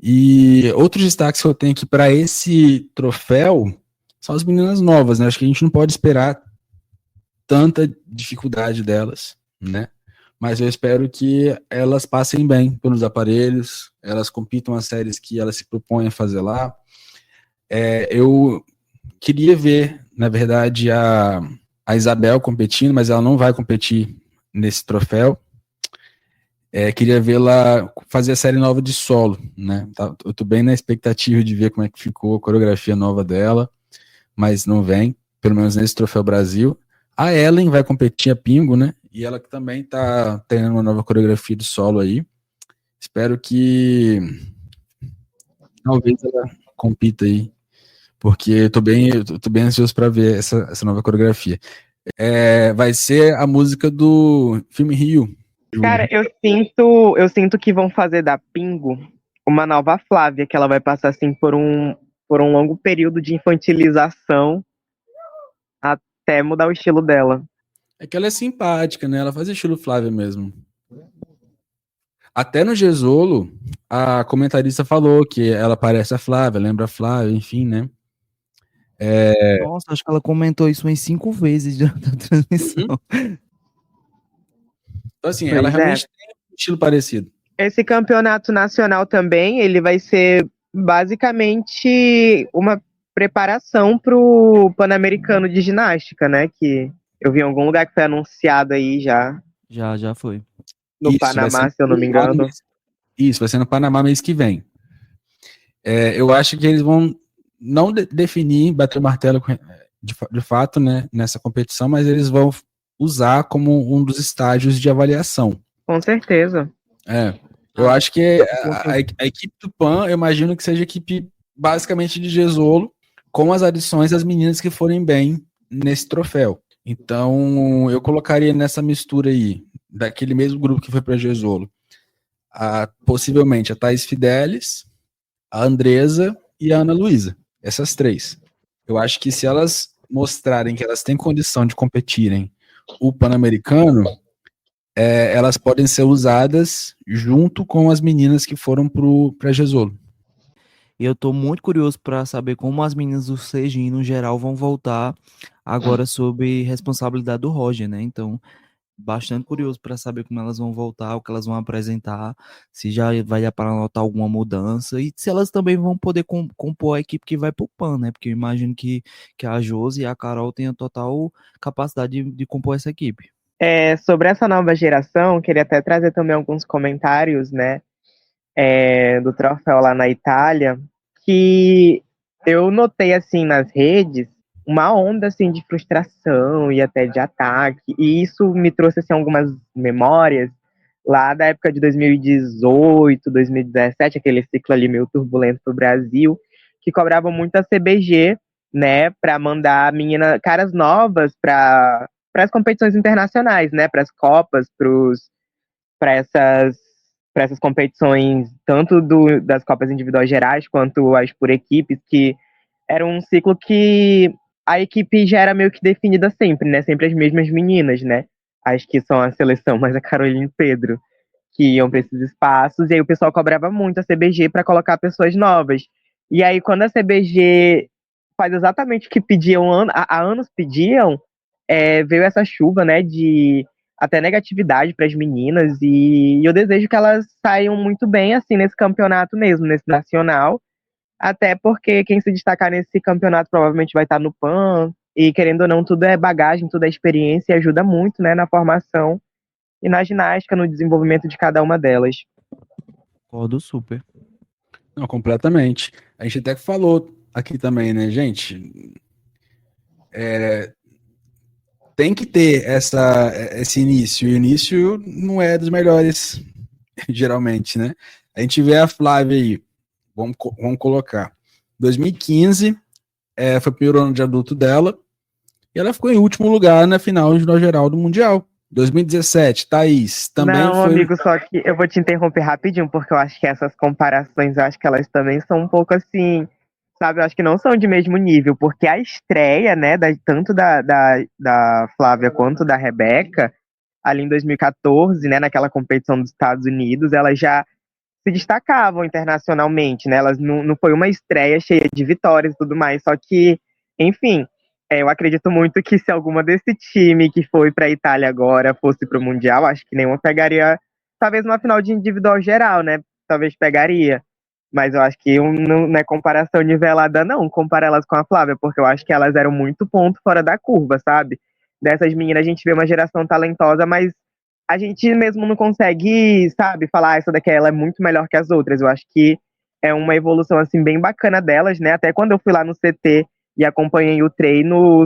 E outros destaques que eu tenho aqui para esse troféu são as meninas novas, né? Acho que a gente não pode esperar tanta dificuldade delas, né? Mas eu espero que elas passem bem pelos aparelhos, elas compitam as séries que elas se propõem a fazer lá. Eu queria ver, na verdade, a Isabel competindo, mas ela não vai competir nesse troféu. Queria vê-la fazer a série nova de solo, né? Eu tô bem na expectativa de ver como é que ficou a coreografia nova dela, mas não vem, pelo menos nesse Troféu Brasil. A Ellen vai competir a pingo, né? E ela que também tá treinando uma nova coreografia de solo aí. Espero que talvez ela compita aí, porque eu tô bem ansioso para ver essa nova coreografia. Vai ser a música do filme Rio. Cara, eu sinto que vão fazer da Pingo uma nova Flávia, que ela vai passar assim por um longo período de infantilização até mudar o estilo dela. É que ela é simpática, né? Ela faz estilo Flávia mesmo. Até no Gesolo, a comentarista falou que ela parece a Flávia, lembra a Flávia, enfim, né? Nossa, acho que ela comentou isso umas 5 vezes da transmissão. Então, assim, ela realmente tem um estilo parecido. Esse campeonato nacional também, ele vai ser basicamente uma preparação pro Pan-Americano de Ginástica, né? Que eu vi em algum lugar que foi anunciado aí já. Já foi. No Panamá, se eu não me engano. Isso, vai ser no Panamá mês que vem. Eu acho que eles vão não definir, bater o martelo de fato, né, nessa competição, mas eles vão usar como um dos estágios de avaliação. Com certeza. Eu acho que a equipe do PAN, eu imagino que seja a equipe basicamente de Jesolo, com as adições das meninas que forem bem nesse troféu. Então, eu colocaria nessa mistura aí, daquele mesmo grupo que foi para Jesolo, possivelmente a Thaís Fidelis, a Andresa e a Ana Luísa. Essas 3. Eu acho que se elas mostrarem que elas têm condição de competirem o Pan-Americano, elas podem ser usadas junto com as meninas que foram para Jesolo. E eu tô muito curioso para saber como as meninas do CGI, no geral, vão voltar agora sob responsabilidade do Roger, né? Então, bastante curioso para saber como elas vão voltar, o que elas vão apresentar, se já vai dar para notar alguma mudança e se elas também vão poder compor a equipe que vai pro PAN, né? Porque eu imagino que a Josi e a Carol tenham total capacidade de compor essa equipe. Sobre essa nova geração, queria até trazer também alguns comentários, né, do troféu lá na Itália, que eu notei, assim, nas redes, uma onda, assim, de frustração e até de ataque, e isso me trouxe, assim, algumas memórias lá da época de 2018, 2017, aquele ciclo ali meio turbulento pro Brasil, que cobravam muito a CBG, né, para mandar caras novas para as competições internacionais, né, para as Copas, para essas competições, tanto das Copas individuais gerais quanto as por equipes, que era um ciclo que a equipe já era meio que definida sempre, né? Sempre as mesmas meninas, né? Acho que são a seleção, mas a Carolina e o Pedro, que iam para esses espaços, e aí o pessoal cobrava muito a CBG para colocar pessoas novas. E aí, quando a CBG faz exatamente o que pediam, há anos pediam, veio essa chuva, né, de até negatividade para as meninas, e eu desejo que elas saiam muito bem, assim, nesse campeonato mesmo, nesse nacional, até porque quem se destacar nesse campeonato provavelmente vai estar no PAN, e querendo ou não, tudo é bagagem, tudo é experiência, e ajuda muito, né, na formação e na ginástica, no desenvolvimento de cada uma delas. Concordo super. Não, completamente. A gente até falou aqui também, né, gente? Tem que ter esse início, e o início não é dos melhores, geralmente, né? A gente vê a Flávia aí, vamos colocar. 2015, foi o primeiro ano de adulto dela, e ela ficou em último lugar na final de geral do Mundial. 2017, Thaís, também não, foi... amigo, só que eu vou te interromper rapidinho, porque eu acho que essas comparações, eu acho que elas também são um pouco assim, sabe, eu acho que não são de mesmo nível, porque a estreia, né, tanto da Flávia quanto da Rebeca, ali em 2014, né, naquela competição dos Estados Unidos, elas já se destacavam internacionalmente, né, elas não foi uma estreia cheia de vitórias e tudo mais, só que, enfim, eu acredito muito que se alguma desse time que foi para a Itália agora fosse para o Mundial, acho que nenhuma pegaria, talvez uma final de individual geral, né, talvez pegaria. Mas eu acho que não é comparação nivelada, não, comparar elas com a Flávia, porque eu acho que elas eram muito ponto fora da curva, sabe? Dessas meninas a gente vê uma geração talentosa, mas a gente mesmo não consegue, sabe, falar, essa daqui ela é muito melhor que as outras. Eu acho que é uma evolução, assim, bem bacana delas, né? Até quando eu fui lá no CT e acompanhei o treino,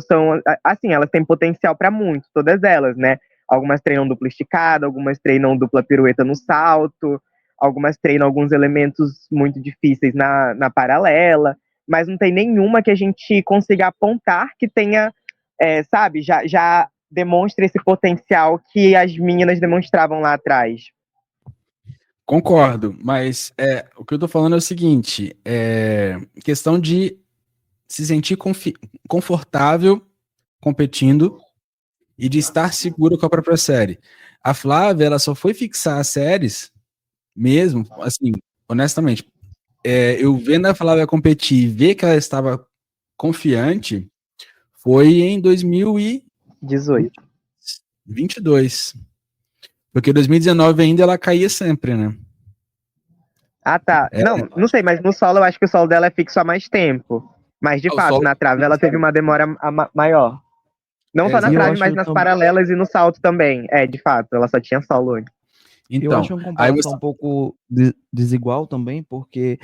assim, elas têm potencial para muito, todas elas, né? Algumas treinam dupla esticada, algumas treinam dupla pirueta no salto, algumas treinam alguns elementos muito difíceis na paralela, mas não tem nenhuma que a gente consiga apontar que tenha, sabe, já demonstra esse potencial que as meninas demonstravam lá atrás. Concordo, mas o que eu tô falando é o seguinte, questão de se sentir confortável competindo e de estar seguro com a própria série. A Flávia, ela só foi fixar as séries mesmo, assim, honestamente, eu vendo a Flávia competir e ver que ela estava confiante foi em 2022. Porque 2019 ainda ela caía sempre, né? Ah, tá. Não sei, mas no solo eu acho que o solo dela é fixo há mais tempo. Mas, de fato, na trave ela teve uma demora maior. Não só na trave, mas nas paralelas e no salto também. De fato, ela só tinha solo hoje. Então, eu acho uma comparação um pouco desigual também, porque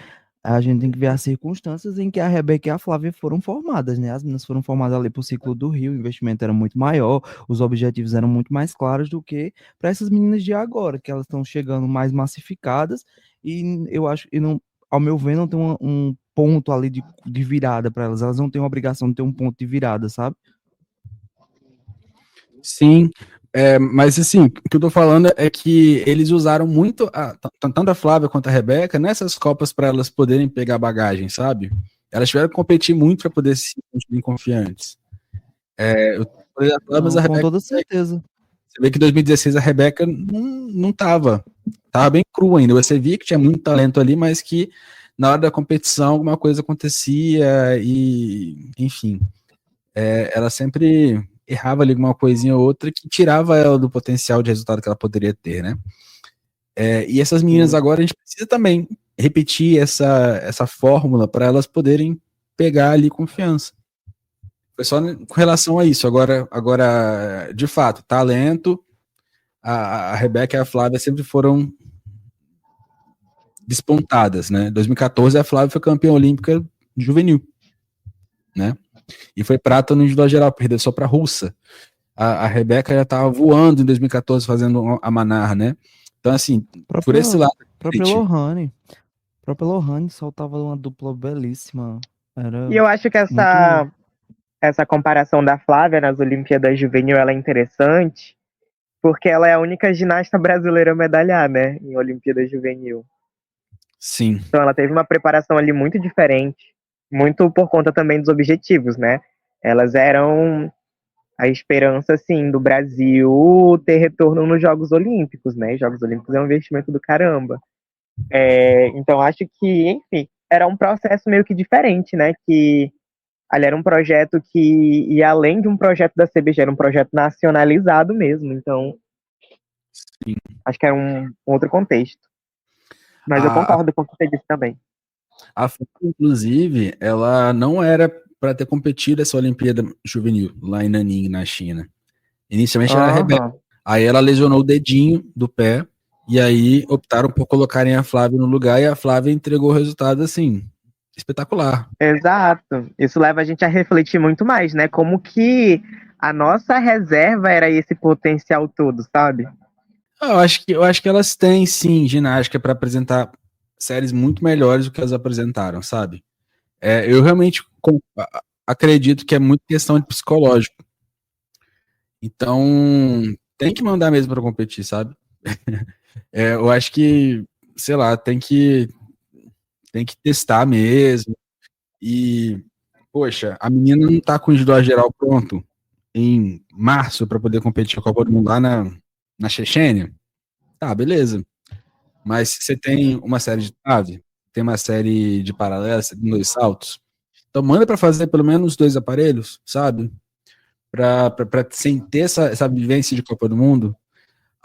A gente tem que ver as circunstâncias em que a Rebeca e a Flávia foram formadas, né? As meninas foram formadas ali para o ciclo do Rio, o investimento era muito maior, os objetivos eram muito mais claros do que para essas meninas de agora, que elas estão chegando mais massificadas e eu acho, e não, ao meu ver, não tem um ponto ali de virada para elas. Elas não têm uma obrigação de ter um ponto de virada, sabe? Sim, mas assim, o que eu tô falando é que eles usaram muito, tanto a Flávia quanto a Rebeca, nessas Copas para elas poderem pegar bagagem, sabe? Elas tiveram que competir muito para poder se sentirem confiantes. Eu falei da Flávia, mas a Não, com Rebeca, toda certeza. você vê que em 2016 a Rebeca não tava bem crua ainda. Você via que tinha muito talento ali, mas que na hora da competição alguma coisa acontecia e, enfim, ela sempre errava ali alguma coisinha ou outra que tirava ela do potencial de resultado que ela poderia ter, né? E essas meninas agora, a gente precisa também repetir essa fórmula para elas poderem pegar ali confiança. Foi só com relação a isso. Agora de fato, talento, a Rebeca e a Flávia sempre foram despontadas, né? Em 2014 a Flávia foi campeã olímpica juvenil, né? E foi prata no individual geral, perdeu só para a russa. A Rebeca já estava voando em 2014 fazendo a Manar, né? Então, assim, por esse lado. Própria Lohane soltava uma dupla belíssima. Era E eu acho que muito. essa comparação da Flávia nas Olimpíadas Juvenil ela é interessante, porque ela é a única ginasta brasileira a medalhar, né, em Olimpíada Juvenil. Sim. Então ela teve uma preparação ali muito diferente, muito por conta também dos objetivos, né? Elas eram a esperança, assim, do Brasil ter retorno nos Jogos Olímpicos, né? Jogos Olímpicos é um investimento do caramba. Então acho que, enfim, era um processo meio que diferente, né? Que ali era um projeto que ia além de um projeto da CBG, era um projeto nacionalizado mesmo. Então, Sim. acho que era um outro contexto. Mas eu concordo com o que você disse também. A Flávia, inclusive, ela não era para ter competido essa Olimpíada Juvenil lá em Nanning, na China. Inicialmente era a Rebeca. Aí ela lesionou o dedinho do pé e aí optaram por colocarem a Flávia no lugar e a Flávia entregou o resultado assim, espetacular. Exato. Isso leva a gente a refletir muito mais, né? Como que a nossa reserva era esse potencial todo, sabe? Eu acho que elas têm sim ginástica para apresentar séries muito melhores do que elas apresentaram, sabe? Eu realmente acredito que é muito questão de psicológico. Então, tem que mandar mesmo para competir, sabe? Eu acho que, sei lá, tem que testar mesmo. E, poxa, a menina não tá com o individual geral pronto em março para poder competir com a Copa do Mundo lá na Chechênia. Tá, beleza. Mas se você tem uma série de trave, tem uma série de paralelas, tem 2 saltos, então manda para fazer pelo menos 2 aparelhos, sabe? Para sem ter essa vivência de Copa do Mundo.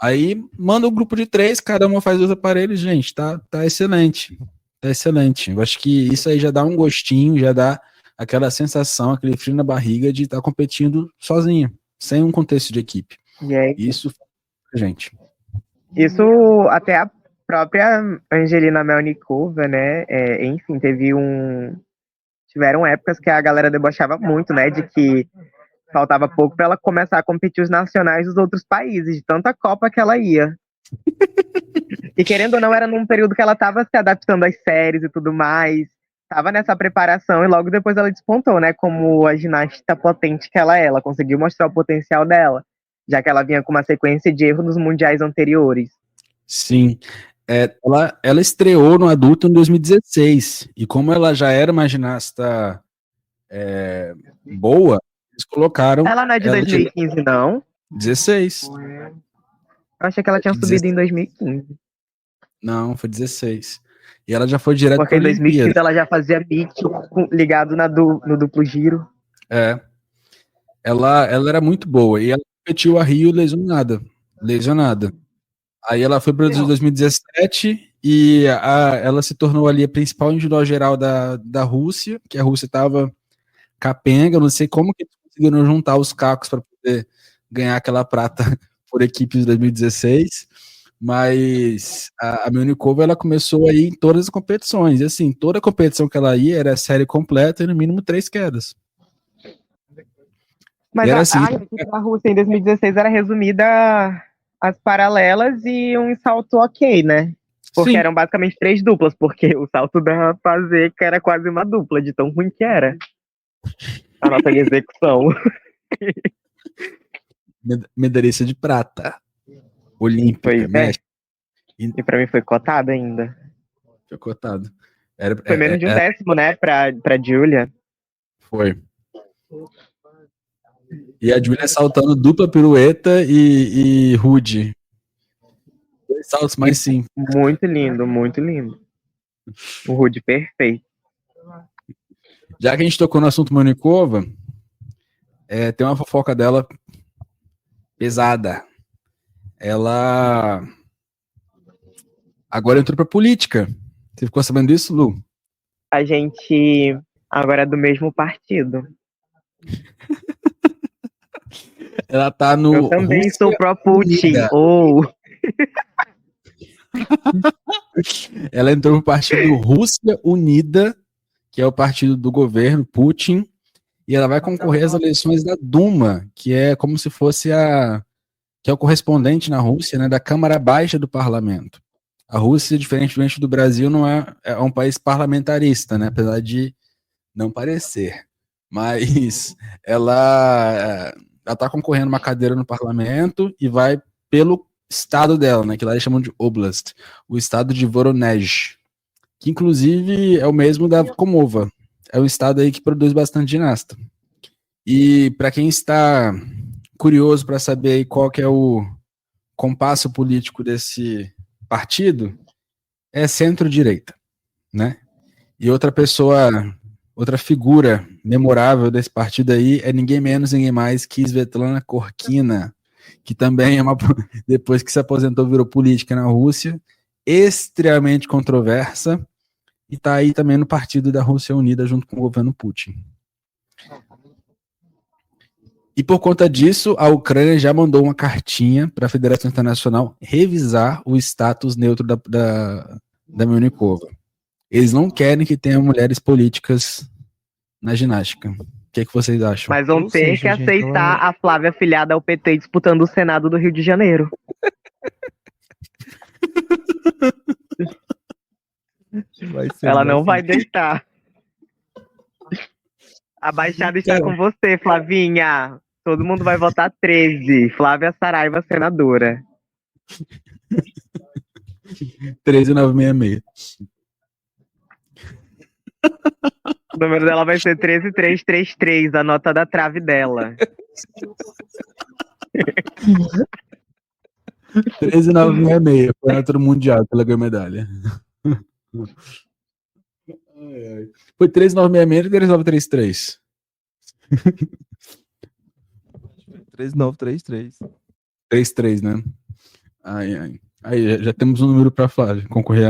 Aí manda um grupo de 3, cada uma faz 2 aparelhos, gente, tá excelente. Tá excelente. Eu acho que isso aí já dá um gostinho, já dá aquela sensação, aquele frio na barriga de estar competindo sozinha, sem um contexto de equipe. E aí, Isso pra gente. isso até a própria Angelina Melnikova, né? Enfim, tiveram épocas que a galera debochava muito, né? De que faltava pouco para ela começar a competir os nacionais dos outros países, de tanta Copa que ela ia. E querendo ou não, era num período que ela estava se adaptando às séries e tudo mais, estava nessa preparação e logo depois ela despontou, né? Como a ginasta potente que ela é, ela conseguiu mostrar o potencial dela, já que ela vinha com uma sequência de erros nos mundiais anteriores. Sim. Ela estreou no adulto em 2016, e como ela já era uma ginasta boa, eles colocaram. Ela não é de 2015, não? 16. Eu achei que ela tinha subido em 2015. Não, foi 16. E ela já foi direto Porque em pra 2015 Olimpíada. ela já fazia mic ligado no duplo giro. Ela era muito boa, e ela competiu a Rio lesionada. Aí ela foi para 2017 e ela se tornou ali a principal individual geral da Rússia, que a Rússia estava capenga, não sei como que eles conseguiram juntar os cacos para poder ganhar aquela prata por equipes de 2016, Mas a Milnikova, ela começou aí em todas as competições. E assim, toda competição que ela ia era série completa e no mínimo 3 quedas. Mas Era a assim. equipe da Rússia em 2016 era resumida às paralelas e um salto ok, né? Porque Sim. eram basicamente 3 duplas, porque o salto da Fazeca era quase uma dupla, de tão ruim que era a nossa execução. Medalhista de prata. Olímpica, Pois é. México. E pra mim foi cotado ainda. Foi cotado. Foi menos de um décimo, né, pra Julia. Foi. E a Julia saltando dupla pirueta e rude. 2 saltos mais sim. Muito lindo, muito lindo. O Rude perfeito. Já que a gente tocou no assunto Milnikova, tem uma fofoca dela pesada. Ela agora entrou pra política. Você ficou sabendo disso, Lu? A gente agora é do mesmo partido. Ela tá no Eu também Rússia sou pro Putin. Unida. Oh. Ela entrou no partido Rússia Unida, que é o partido do governo Putin, e ela vai concorrer às eleições da Duma, que é como se fosse que é o correspondente na Rússia, né, da Câmara Baixa do Parlamento. A Rússia, diferentemente do Brasil, não é um país parlamentarista, né, apesar de não parecer. Mas ela está concorrendo uma cadeira no parlamento e vai pelo estado dela, né, que lá eles chamam de Oblast, o estado de Voronezh, que inclusive é o mesmo da Komova. É um estado aí que produz bastante ginasta. E para quem está curioso para saber aí qual que é o compasso político desse partido, é centro-direita, né? E outra figura memorável desse partido aí é ninguém menos, ninguém mais que Svetlana Korkina, que também depois que se aposentou, virou política na Rússia, extremamente controversa, e está aí também no partido da Rússia Unida junto com o governo Putin. E por conta disso, a Ucrânia já mandou uma cartinha para a Federação Internacional revisar o status neutro da Milnikova. Eles não querem que tenha mulheres políticas na ginástica. O que vocês acham? Mas vão ter que aceitar a Flávia afiliada ao PT disputando o Senado do Rio de Janeiro. Ela não vai deitar. A baixada está com você, Flavinha. Todo mundo vai votar 13. Flávia Saraiva, senadora. 13966. O número dela vai ser 13333, a nota da trave dela. 13966, foi na todo mundial que ela ganhou medalha. Foi 13966 ou 3933? 3933. 33, né? Ai. Aí já temos um número para Flávia concorrer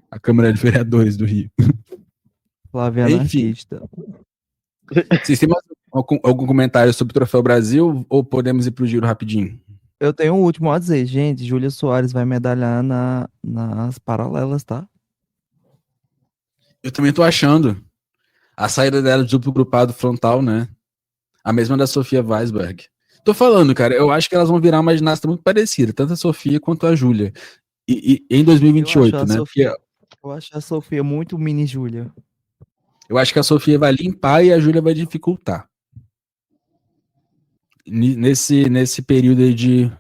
à Câmara de Vereadores do Rio. Flávia anarquista. Vocês têm mais algum comentário sobre o Troféu Brasil ou podemos ir pro giro rapidinho? Eu tenho um último a dizer, gente. Júlia Soares vai medalhar nas paralelas, tá? Eu também tô achando. A saída dela de duplo grupado frontal, né? A mesma da Sofia Weisberg. Tô falando, cara, eu acho que elas vão virar uma ginasta muito parecida, tanto a Sofia quanto a Júlia. E em 2028, né? Eu acho a Sofia muito mini Júlia. Eu acho que a Sofia vai limpar e a Júlia vai dificultar. Nesse período aí de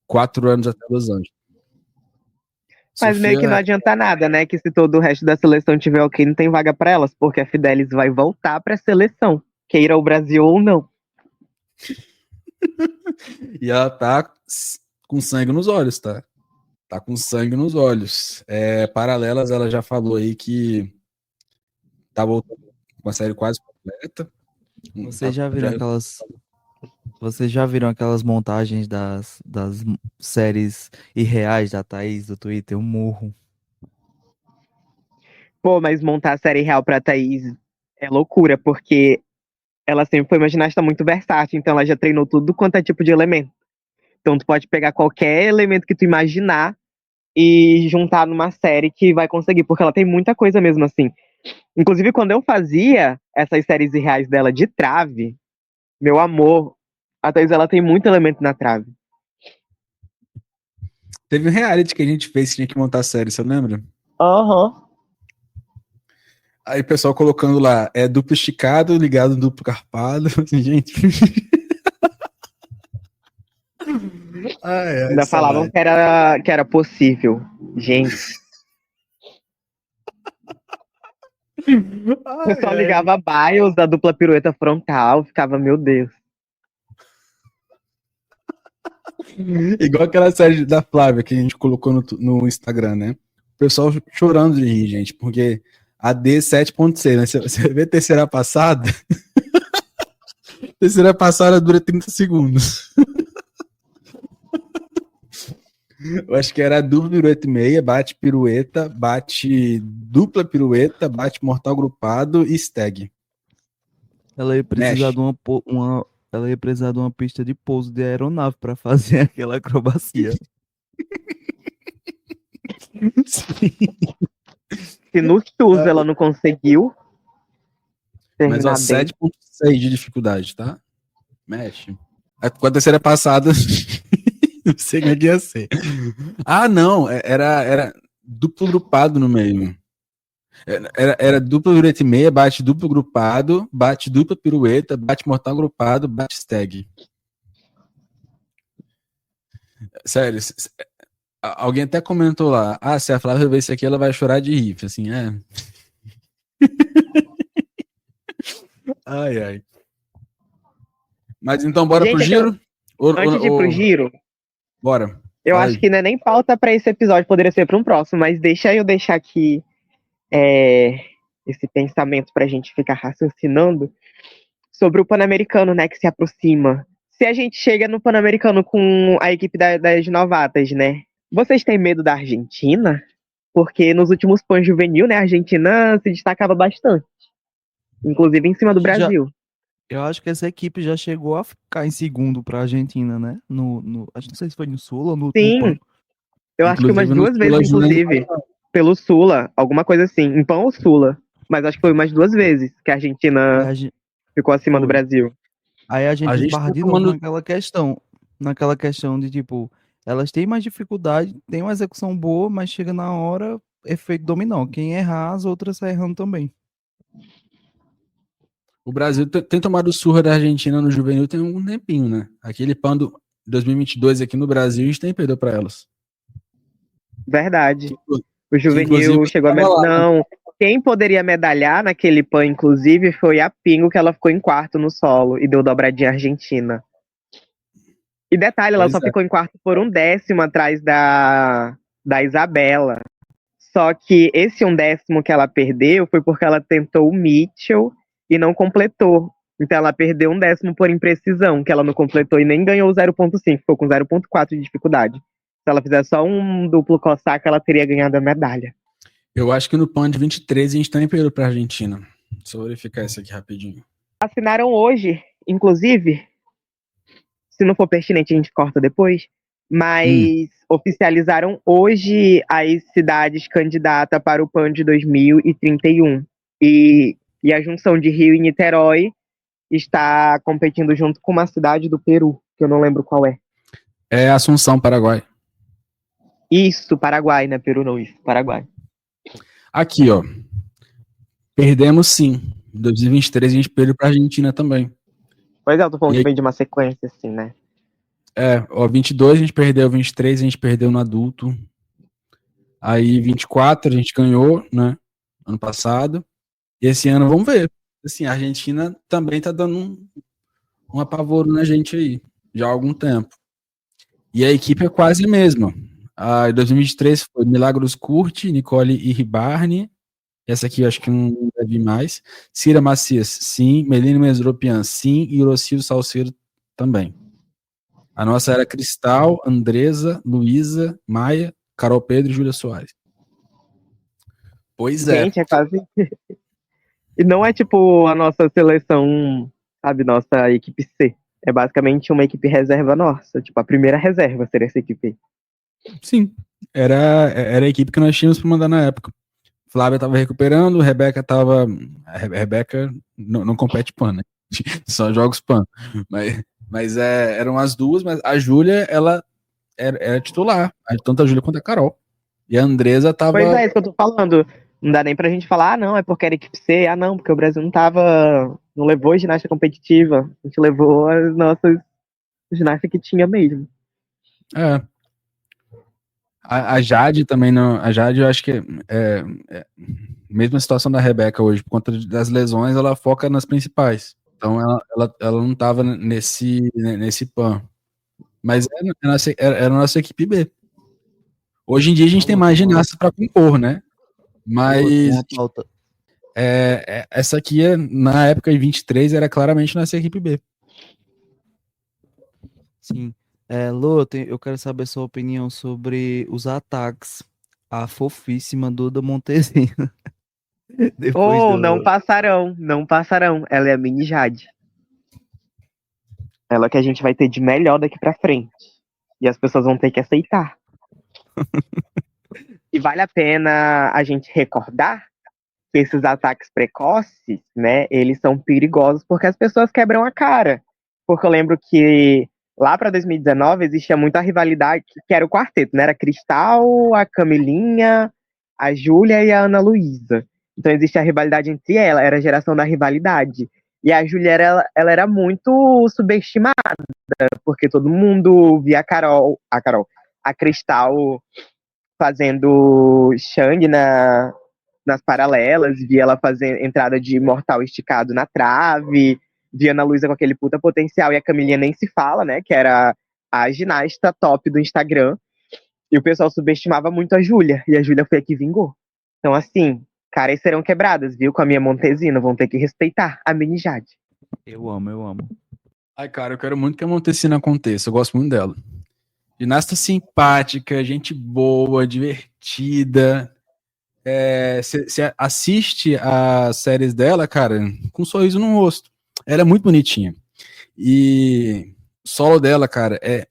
4 anos até Los Angeles. Mas meio que não adianta nada, né? Que se todo o resto da seleção tiver ok, não tem vaga pra elas, porque a Fidelis vai voltar pra seleção, queira o Brasil ou não. E ela tá com sangue nos olhos, tá? Tá com sangue nos olhos. Paralelas, ela já falou aí que tá voltando com uma série quase completa. Vocês já viram aquelas montagens das séries irreais da Thaís do Twitter? Eu morro. Pô, mas montar a série real pra Thaís é loucura, porque ela sempre foi uma ginasta muito versátil, então ela já treinou tudo quanto é tipo de elemento. Então tu pode pegar qualquer elemento que tu imaginar e juntar numa série que vai conseguir, porque ela tem muita coisa mesmo assim. Inclusive, quando eu fazia essas séries irreais dela de trave, meu amor, a Thaís, ela tem muito elemento na trave. Teve um reality que a gente fez, tinha que montar a série, você lembra? Aham. Aí o pessoal colocando lá, duplo esticado ligado no duplo carpado. Assim, gente. Ai, Ainda falavam que era possível. Gente, o pessoal ligava BIOS da dupla pirueta frontal, ficava, meu Deus. Igual aquela série da Flávia que a gente colocou no Instagram, né? O pessoal chorando de rir, gente, porque a D 7.6, né? Você vê a terceira passada. A terceira passada dura 30 segundos. Eu acho que era dupla pirueta e meia, bate pirueta, bate dupla pirueta, bate mortal grupado e stag. Ela ia precisar Mexe. de ela ia precisar de uma pista de pouso de aeronave para fazer aquela acrobacia. Sim. Se no SUS ela não conseguiu Mas ó, terminar bem. 7.6 de dificuldade, tá? Mexe. Com a terceira passada, não sei como é que ia ser. Ah, não, era duplo grupado no meio. Era dupla pirueta e meia, bate duplo grupado, bate dupla pirueta, bate mortal grupado, bate stag. Sério, alguém até comentou lá, se a Flávia ver isso aqui, ela vai chorar de rir. Assim, Ai, ai. Mas então, bora Gente, pro giro? antes de ir pro giro, Bora. eu Fala acho aí. que não é nem pauta pra esse episódio, poderia ser pra um próximo, mas deixa eu deixar aqui esse pensamento pra gente ficar raciocinando sobre o Pan-Americano, né, que se aproxima. Se a gente chega no Pan-Americano com a equipe das novatas, né, vocês têm medo da Argentina? Porque nos últimos Pan Juvenil, né, a Argentina se destacava bastante, inclusive em cima do Brasil. Eu acho que essa equipe já chegou a ficar em segundo para a Argentina, né? Acho que não sei se foi no Sul ou no último Sim, PAN. eu acho que umas Inclusive, no duas vezes, Sula Júnior. inclusive, pelo Sula, alguma coisa assim, em Pan ou Sula. Mas acho que foi umas duas vezes que a Aí Argentina a gente, ficou acima do foi. Brasil. Aí a gente A gente esbarra tá de novo tomando. naquela questão de tipo, elas têm mais dificuldade, têm uma execução boa, mas chega na hora, efeito dominó. Quem errar, as outras saem errando também. O Brasil tem tomado surra da Argentina no juvenil tem um tempinho, né? Aquele pano 2022 aqui no Brasil, a gente nem perdeu pra elas. Verdade. O Que inclusive juvenil chegou a tava lá, né? Não, quem poderia medalhar naquele PAN, inclusive, foi a Pingo, que ela ficou em quarto no solo e deu dobradinha argentina. E detalhe, ela Pois só é. ficou em quarto por 1/10 atrás da Isabela. Só que esse 1/10 que ela perdeu foi porque ela tentou o Mitchell e não completou. Então ela perdeu 1/10 por imprecisão, que ela não completou e nem ganhou o 0,5, ficou com 0,4 de dificuldade. Se ela fizesse só um duplo Cossack, ela teria ganhado a medalha. Eu acho que no PAN de 23 a gente também perdeu pra Argentina. Deixa eu verificar isso aqui rapidinho. Assinaram hoje, inclusive, se não for pertinente a gente corta depois, mas oficializaram hoje as cidades candidatas para o PAN de 2031. E a junção de Rio e Niterói está competindo junto com uma cidade do Peru, que eu não lembro qual é. É Assunção, Paraguai. Isso, Paraguai, né? Peru não, isso, Paraguai. Aqui, ó. Perdemos sim. Em 2023 a gente perdeu pra Argentina também. Pois é, eu tô falando E que aí- vem de uma sequência, assim, né? 22 a gente perdeu, 23 a gente perdeu no adulto. Aí 24 a gente ganhou, né? Ano passado. E esse ano vamos ver. Assim, a Argentina também tá dando um apavoro na gente aí, já há algum tempo. E a equipe é quase a mesma. Em 2023 foi Milagros Curti, Nicole Iribarne. Essa aqui eu acho que não deve ir mais. Cira Macias, sim. Melina Mesropian, sim. E Rocio Salceiro também. A nossa era Cristal, Andresa, Luísa, Maia, Carol Pedro e Júlia Soares. Pois é. Gente, é quase. E não é tipo a nossa seleção, sabe, nossa equipe C. É basicamente uma equipe reserva nossa. Tipo, a primeira reserva seria essa equipe. Sim, era a equipe que nós tínhamos para mandar na época. Flávia tava recuperando, Rebeca tava. Rebeca não compete PAN, né? Só jogos PAN. Mas eram as duas, mas a Júlia, ela era titular. Tanto a Júlia quanto a Carol. E a Andresa tava. Pois é, isso que eu tô falando. Não dá nem pra gente falar, não, é porque era equipe C. Ah, não, porque o Brasil não tava. Não levou ginástica competitiva. A gente levou as nossas ginástica que tinha mesmo. É. A Jade também não. A Jade, eu acho que mesma situação da Rebeca hoje, por conta das lesões, ela foca nas principais. Então ela não estava nesse PAN. Mas era a nossa equipe B. Hoje em dia a gente tem mais ginastas para compor, né? Mas essa aqui, na época de 23, era claramente nossa equipe B. Sim. Lô, eu quero saber sua opinião sobre os ataques à fofíssima Duda Montezina. Não passarão, não passarão. Ela é a mini Jade. Ela que a gente vai ter de melhor daqui pra frente. E as pessoas vão ter que aceitar. E vale a pena a gente recordar que esses ataques precoces, né, eles são perigosos porque as pessoas quebram a cara. Porque eu lembro que lá para 2019 existia muita rivalidade, que era o quarteto, né? Era a Cristal, a Camilinha, a Júlia e a Ana Luísa. Então existia a rivalidade entre elas, era a geração da rivalidade. E a Júlia, ela era muito subestimada, porque todo mundo via a Cristal fazendo Shang nas paralelas, via ela fazer entrada de mortal esticado na trave, via Ana Luísa com aquele puta potencial, e a Camilinha nem se fala, né, que era a ginasta top do Instagram, e o pessoal subestimava muito a Júlia, e a Júlia foi a que vingou. Então, assim, caras serão quebradas, viu, com a minha Montezina, vão ter que respeitar a mini Jade. Eu amo. Ai, cara, eu quero muito que a Montezina aconteça, eu gosto muito dela. Ginasta simpática, gente boa, divertida. Você assiste as séries dela, cara, com um sorriso no rosto. Ela é muito bonitinha. E o solo dela, cara, é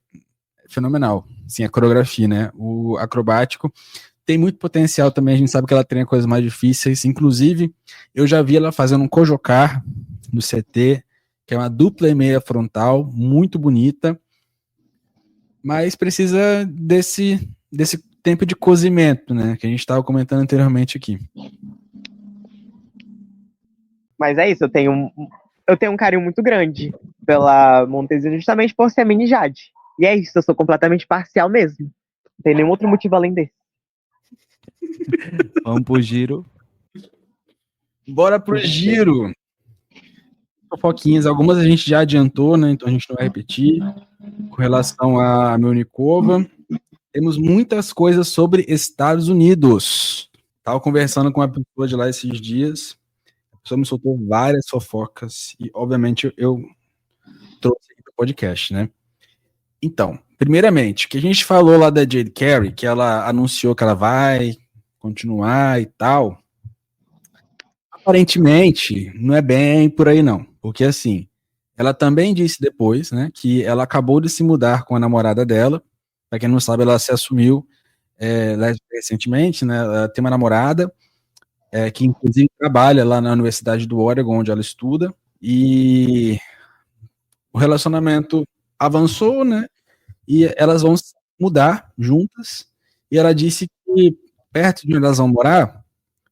fenomenal. Assim, a coreografia, né? O acrobático tem muito potencial também. A gente sabe que ela treina coisas mais difíceis. Inclusive, eu já vi ela fazendo um Kojocar no CT, que é uma dupla e meia frontal, muito bonita. Mas precisa desse tempo de cozimento, né? Que a gente estava comentando anteriormente aqui. Mas é isso, eu tenho um carinho muito grande pela Montezina, justamente por ser a mini Jade. E é isso, eu sou completamente parcial mesmo. Não tem nenhum outro motivo além desse. Vamos pro giro. Bora pro giro. Fofoquinhas, algumas a gente já adiantou, né? Então a gente não vai repetir. Com relação a Melnikova, temos muitas coisas sobre Estados Unidos. Estava conversando com uma pessoa de lá esses dias. A pessoa me soltou várias fofocas e, obviamente, eu trouxe aqui para o podcast, né? Então, primeiramente, o que a gente falou lá da Jade Carey, que ela anunciou que ela vai continuar e tal, aparentemente, não é bem por aí, não. Porque, assim, ela também disse depois, né, que ela acabou de se mudar com a namorada dela. Para quem não sabe, ela se assumiu recentemente, né? Ela tem uma namorada que, inclusive, trabalha lá na Universidade do Oregon, onde ela estuda. E o relacionamento avançou, né? E elas vão se mudar juntas. E ela disse que perto de onde elas vão morar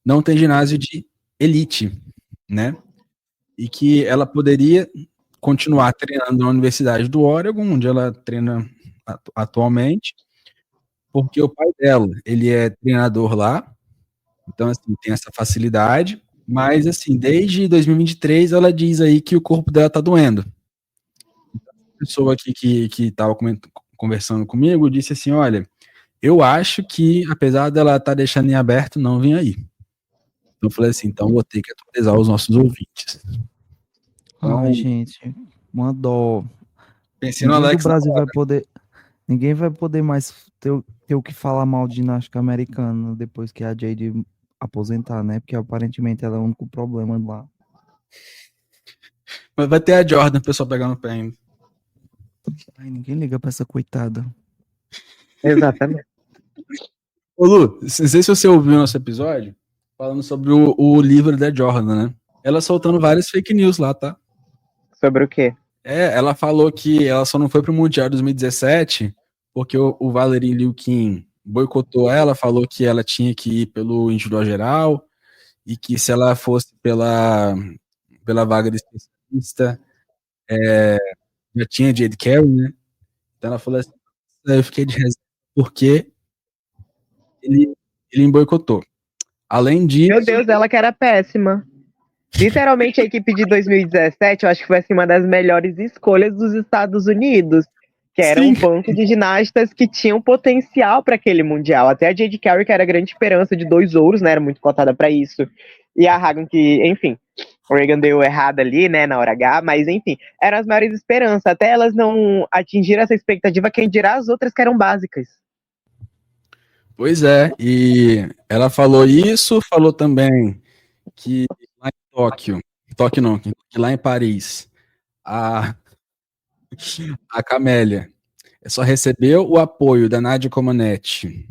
não tem ginásio de elite, né? E que ela poderia continuar treinando na Universidade do Oregon, onde ela treina atualmente, porque o pai dela, ele é treinador lá, então, assim, tem essa facilidade, mas, assim, desde 2023, ela diz aí que o corpo dela tá doendo. Então, a pessoa aqui que tava conversando comigo disse assim, olha, eu acho que, apesar dela estar deixando em aberto, não vem aí. Então, eu falei assim, então vou ter que atualizar os nossos ouvintes. Ai, gente, uma dó. Pensei no Ninguém Alex do Brasil vai poder. Ninguém vai poder mais ter o que falar mal de ginástica americana depois que a Jade aposentar, né? Porque aparentemente ela é o único problema lá. Mas vai ter a Jordan, o pessoal pegar no pé ainda. Ai, ninguém liga pra essa coitada. Exatamente. Ô, Lu, não sei se você ouviu o nosso episódio falando sobre o livro da Jordan, né? Ela soltando várias fake news lá, tá? Sobre o quê? Ela falou que ela só não foi pro Mundial 2017 porque o Valerie Liukin boicotou ela, falou que ela tinha que ir pelo individual geral e que se ela fosse pela vaga de especialista, já tinha Jade Carey, né? Então ela falou assim, eu fiquei de reserva porque ele me boicotou. Além disso... Meu Deus, ela que era péssima. Literalmente, a equipe de 2017, eu acho que foi assim, uma das melhores escolhas dos Estados Unidos. Que era um banco de ginastas que tinham potencial para aquele Mundial. Até a Jade Carey, que era a grande esperança de 2 ouros, né? Era muito cotada para isso. E a Hagan, que, enfim, o Reagan deu errado ali, né, na hora H, mas enfim, eram as maiores esperanças. Até elas não atingiram essa expectativa, quem dirá as outras que eram básicas. Pois é, e ela falou isso, falou também que lá em Tóquio não, que lá em Paris, a Camélia só recebeu o apoio da Nadia Comaneci.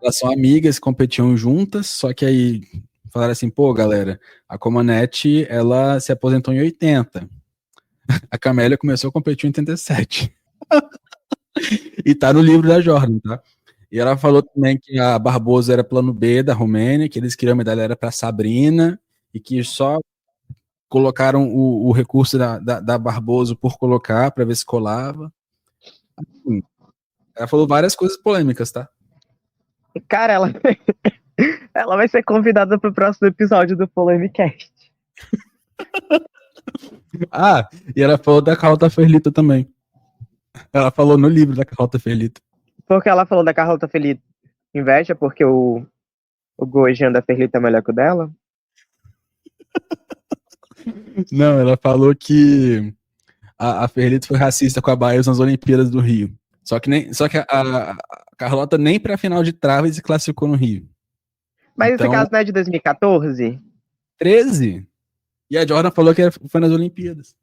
Elas são amigas, competiam juntas, só que aí falaram assim, pô, galera, a Comaneci, ela se aposentou em 80. A Camélia começou a competir em 87. E tá no livro da Jordan, tá? E ela falou também que a Barbosa era plano B da Romênia, que eles queriam a medalha era para Sabrina, e que só colocaram o recurso da Barbosa por colocar, para ver se colava. Assim, ela falou várias coisas polêmicas, tá? Cara, ela vai ser convidada pro próximo episódio do Polemicast. E ela falou da Carlota Ferlita também. Ela falou no livro da Carlota Ferlita. Porque ela falou da Carlota Ferlita inveja, porque o Gojan da Ferlita é melhor que o dela? Não, ela falou que a Ferlita foi racista com a Bahia nas Olimpíadas do Rio. Só que a Carlota nem pra final de trave se classificou no Rio. Mas então, esse caso não é de 2014? 13? E a Jordan falou que foi nas Olimpíadas.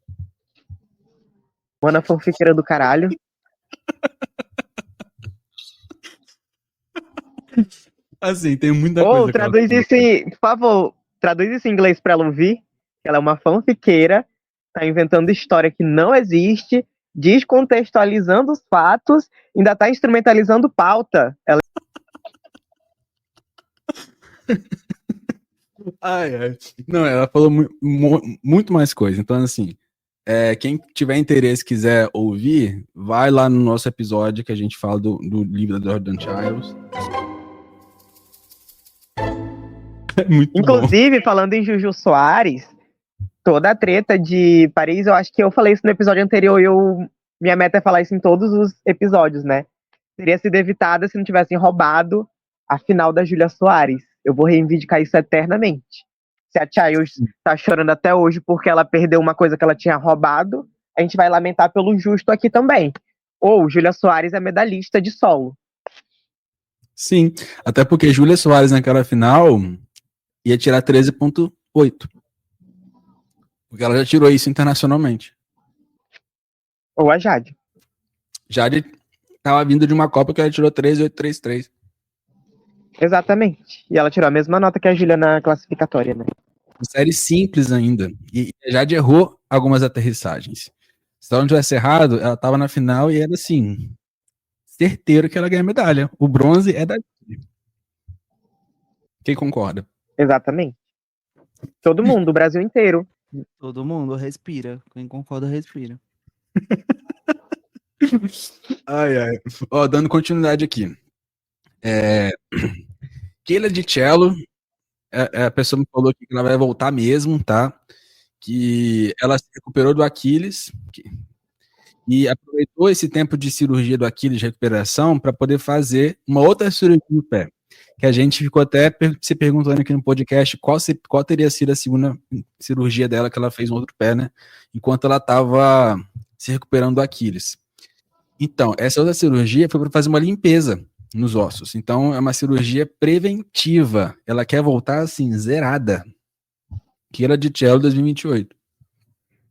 Mano, fanfiqueira do caralho. Assim, tem muita coisa. Traduz isso por favor, traduz isso em inglês pra ela ouvir. Ela é uma fanfiqueira, tá inventando história que não existe, descontextualizando os fatos, ainda tá instrumentalizando pauta. Ela... Não, ela falou muito mais coisa. Então, assim, quem tiver interesse, quiser ouvir, vai lá no nosso episódio que a gente fala do livro da Jordan Chiles. Muito Inclusive, bom. falando em Juju Soares, toda a treta de Paris, eu acho que eu falei isso no episódio anterior e minha meta é falar isso em todos os episódios, né? Teria sido evitada se não tivessem roubado a final da Júlia Soares. Eu vou reivindicar isso eternamente. Se a Chiles tá chorando até hoje porque ela perdeu uma coisa que ela tinha roubado, a gente vai lamentar pelo justo aqui também. Ou Júlia Soares é medalhista de solo. Sim, até porque Júlia Soares naquela final ia tirar 13,8. Porque ela já tirou isso internacionalmente. Ou a Jade. Jade tava vindo de uma Copa que ela tirou 13,833. Exatamente. E ela tirou a mesma nota que a Júlia na classificatória, né? Série simples ainda. E a Jade errou algumas aterrissagens. Se ela não tivesse errado, ela tava na final e era assim, certeiro que ela ganha medalha. O bronze é da Jade. Quem concorda? Exatamente. Todo mundo, o Brasil inteiro. Todo mundo respira. Quem concorda, respira. Dando continuidade aqui. Keila de Cello, a pessoa me falou que ela vai voltar mesmo, tá? Que ela se recuperou do Aquiles e aproveitou esse tempo de cirurgia do Aquiles de recuperação para poder fazer uma outra cirurgia no pé. Que a gente ficou até se perguntando aqui no podcast qual teria sido a segunda cirurgia dela que ela fez no outro pé, né? Enquanto ela estava se recuperando do Aquiles. Então, essa outra cirurgia foi para fazer uma limpeza nos ossos. Então, é uma cirurgia preventiva. Ela quer voltar, assim, zerada. Keila de Cello 2028.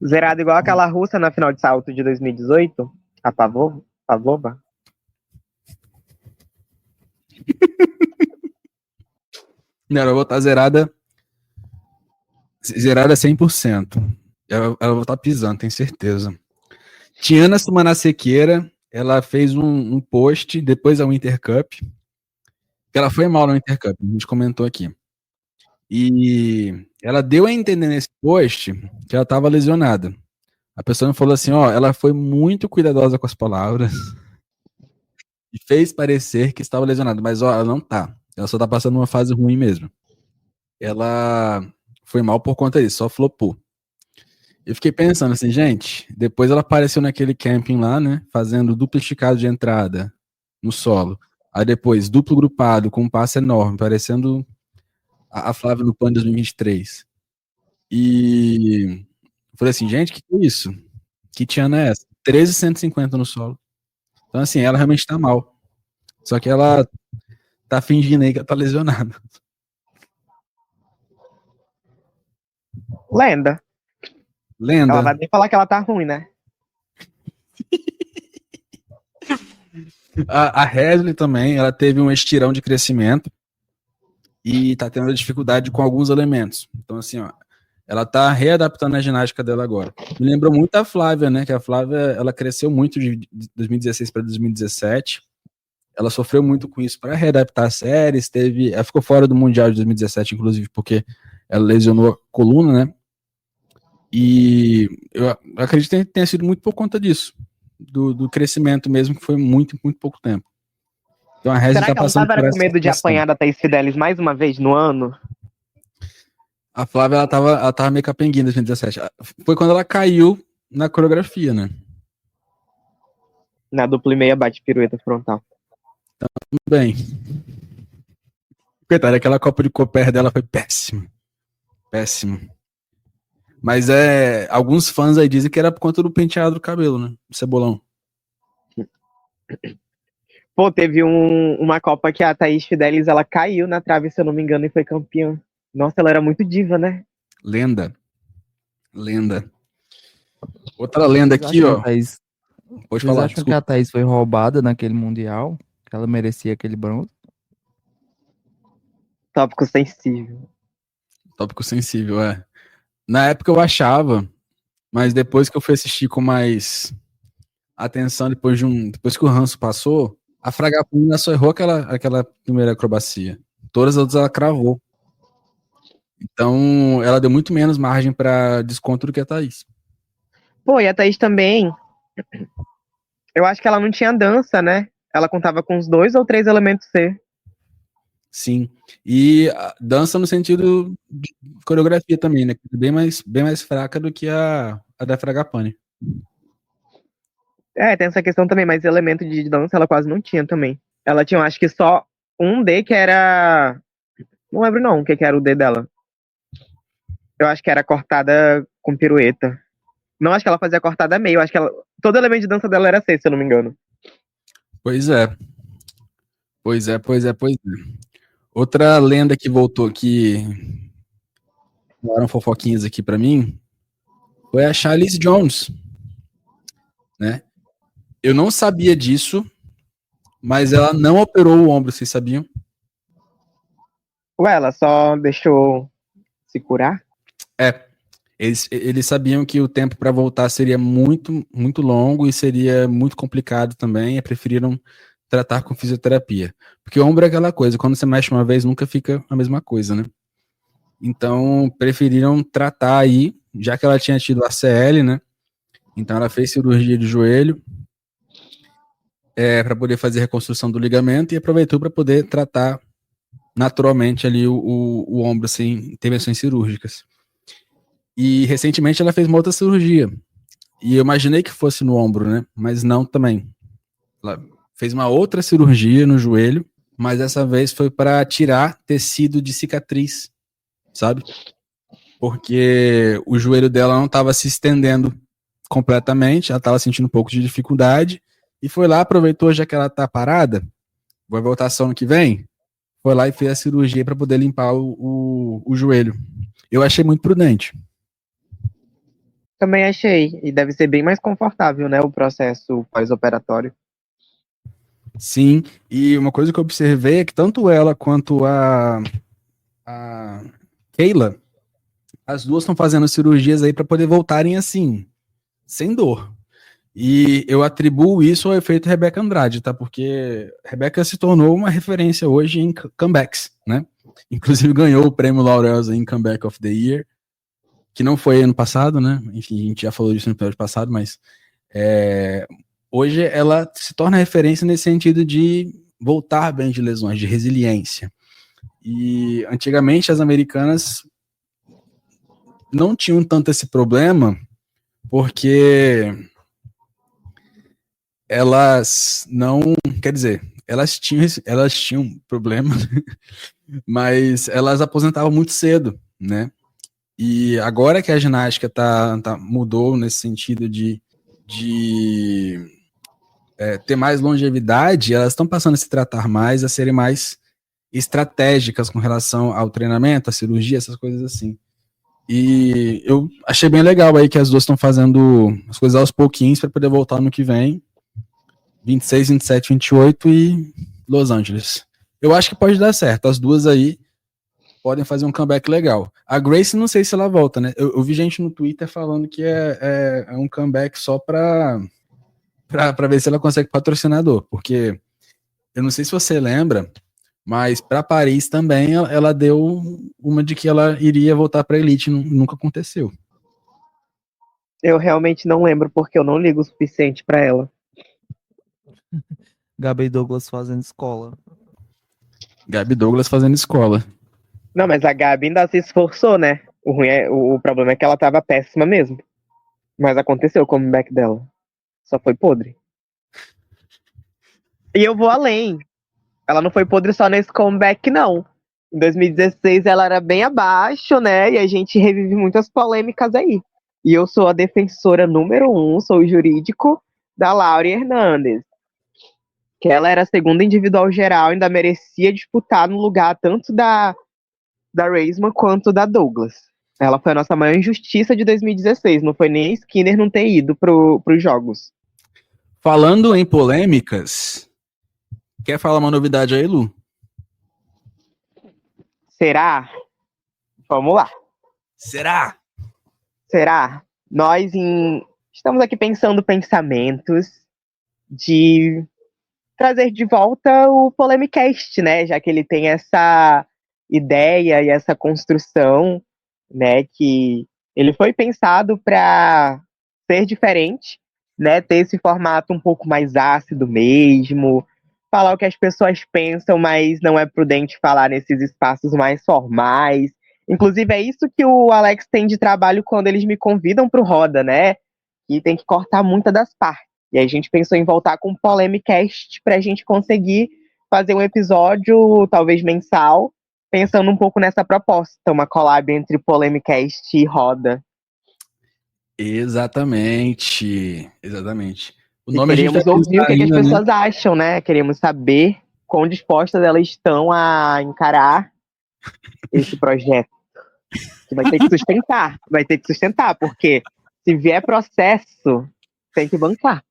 Zerada igual aquela russa na final de salto de 2018, a Pavlova. Não, ela vai voltar zerada 100%. Ela vai voltar pisando, tenho certeza. Tiana Sumanasequeira, ela fez um post depois da Winter Cup, que ela foi mal na Winter Cup, a gente comentou aqui. E ela deu a entender nesse post que ela estava lesionada. A pessoa falou assim, ó, ela foi muito cuidadosa com as palavras e fez parecer que estava lesionada, mas ó, ela não tá. Ela só tá passando uma fase ruim mesmo. Ela foi mal por conta disso, só flopou. Eu fiquei pensando assim, gente, depois ela apareceu naquele camping lá, né, fazendo duplo esticado de entrada no solo. Aí depois, duplo grupado, com um passe enorme, parecendo a Flávia no PAN 2023. E falei assim, gente, que é isso? Que Tiana é essa? 13,150 no solo. Então, assim, ela realmente tá mal. Só que ela tá fingindo aí que ela tá lesionada. Lenda. Lenda. Ela vai nem falar que ela tá ruim, né? A Hesley também, ela teve um estirão de crescimento e tá tendo dificuldade com alguns elementos. Então, assim, ó, ela tá readaptando a ginástica dela agora. Me lembrou muito a Flávia, né? Que a Flávia, ela cresceu muito de 2016 para 2017. Ela sofreu muito com isso para readaptar as séries. Ela ficou fora do Mundial de 2017, inclusive, porque ela lesionou a coluna, né? E eu acredito que tenha sido muito por conta disso. Do crescimento mesmo, que foi muito pouco tempo. Então a Rezi Será tá que ela passando tava por com medo de situação. apanhar da Thaís Fidelis mais uma vez no ano? A Flávia, ela tava meio capenguinha em 2017. Foi quando ela caiu na coreografia, né? Na dupla e meia bate pirueta frontal. Tudo bem. Coitada, aquela Copa de Copper dela foi péssima. Péssimo. Mas alguns fãs aí dizem que era por conta do penteado do cabelo, né? Do Cebolão. Pô, teve uma Copa que a Thaís Fidelis, ela caiu na trave, se eu não me engano, e foi campeã. Nossa, ela era muito diva, né? Lenda. Outra lenda aqui, ó. Pode Vocês falar, acham que a Thaís foi roubada naquele Mundial? Que ela merecia aquele bronze? Tópico sensível. Tópico sensível, é. Na época eu achava, mas depois que eu fui assistir com mais atenção, depois que o ranço passou, a Fragapane só errou aquela primeira acrobacia. Todas as outras ela cravou. Então, ela deu muito menos margem para desconto do que a Thaís. Pô, e a Thaís também, eu acho que ela não tinha dança, né? Ela contava com uns 2 ou 3 elementos C. Sim. E a dança no sentido de coreografia também, né? Bem mais fraca do que a da Fragapane. Tem essa questão também, mas elemento de dança ela quase não tinha também. Ela tinha, acho que só um D que era... Não lembro não o que era o D dela. Eu acho que era cortada com pirueta. Não acho que ela fazia cortada meio, acho que todo elemento de dança dela era C, se eu não me engano. Pois é. Outra lenda que voltou aqui, falaram fofoquinhas aqui pra mim, foi a Charlize Jones, né? Eu não sabia disso, mas ela não operou o ombro, vocês sabiam? Ué, ela só deixou se curar? Eles sabiam que o tempo para voltar seria muito longo e seria muito complicado também, e preferiram tratar com fisioterapia. Porque o ombro é aquela coisa, quando você mexe uma vez, nunca fica a mesma coisa, né? Então, preferiram tratar aí, já que ela tinha tido ACL, né? Então, ela fez cirurgia de joelho para poder fazer a reconstrução do ligamento e aproveitou para poder tratar naturalmente ali o ombro sem intervenções cirúrgicas. E recentemente ela fez uma outra cirurgia. E eu imaginei que fosse no ombro, né? Mas não também. Ela fez uma outra cirurgia no joelho, mas dessa vez foi para tirar tecido de cicatriz, sabe? Porque o joelho dela não estava se estendendo completamente, ela estava sentindo um pouco de dificuldade, e foi lá, aproveitou, já que ela tá parada, vai voltar só ano que vem, foi lá e fez a cirurgia para poder limpar o joelho. Eu achei muito prudente. Também achei. E deve ser bem mais confortável, né? O processo pós-operatório. Sim, e uma coisa que eu observei é que tanto ela quanto a Keila, as duas estão fazendo cirurgias aí para poder voltarem assim, sem dor. E eu atribuo isso ao efeito Rebeca Andrade, tá? Porque Rebeca se tornou uma referência hoje em comebacks, né? Inclusive ganhou o prêmio Laurels em Comeback of the Year, que não foi ano passado, né? Enfim, a gente já falou disso no episódio passado, mas hoje ela se torna referência nesse sentido de voltar bem de lesões, de resiliência. E antigamente as americanas não tinham tanto esse problema, porque elas não, quer dizer, elas tinham problema, mas elas aposentavam muito cedo, né? E agora que a ginástica mudou nesse sentido de ter mais longevidade, elas estão passando a se tratar mais, a serem mais estratégicas com relação ao treinamento, à cirurgia, essas coisas assim. E eu achei bem legal aí que as duas estão fazendo as coisas aos pouquinhos para poder voltar no que vem. 26, 27, 28 e Los Angeles. Eu acho que pode dar certo. As duas aí podem fazer um comeback legal. A Grace, não sei se ela volta, né? Eu vi gente no Twitter falando que é um comeback só pra ver se ela consegue patrocinador. Porque eu não sei se você lembra, mas para Paris também ela deu uma de que ela iria voltar pra Elite. Nunca aconteceu. Eu realmente não lembro, porque eu não ligo o suficiente pra ela. Gabi Douglas fazendo escola. Gabi Douglas fazendo escola. Não, mas a Gabi ainda se esforçou, né? O problema é que ela tava péssima mesmo. Mas aconteceu o comeback dela. Só foi podre. E eu vou além. Ela não foi podre só nesse comeback, não. Em 2016 ela era bem abaixo, né? E a gente revive muitas polêmicas aí. E eu sou a defensora número 1, sou o jurídico da Laura Hernandes. Que ela era a segunda individual geral, ainda merecia disputar no lugar tanto da Reisman quanto da Douglas. Ela foi a nossa maior injustiça de 2016. Não foi nem a Skinner não ter ido pros jogos. Falando em polêmicas, quer falar uma novidade aí, Lu? Será? Vamos lá. Será? Nós estamos aqui pensando pensamentos de trazer de volta o Polemicast, né? Já que ele tem essa ideia e essa construção, né? Que ele foi pensado para ser diferente, né? Ter esse formato um pouco mais ácido mesmo, falar o que as pessoas pensam, mas não é prudente falar nesses espaços mais formais. Inclusive, é isso que o Alex tem de trabalho quando eles me convidam pro Roda, né? E tem que cortar muitas das partes. E aí a gente pensou em voltar com o Polemicast pra gente conseguir fazer um episódio, talvez mensal, pensando um pouco nessa proposta, uma collab entre Polemicast e Roda. Exatamente. O nome queremos ouvir o que as pessoas acham, né? Queremos saber quão dispostas elas estão a encarar esse projeto. Que vai ter que sustentar, porque se vier processo, tem que bancar.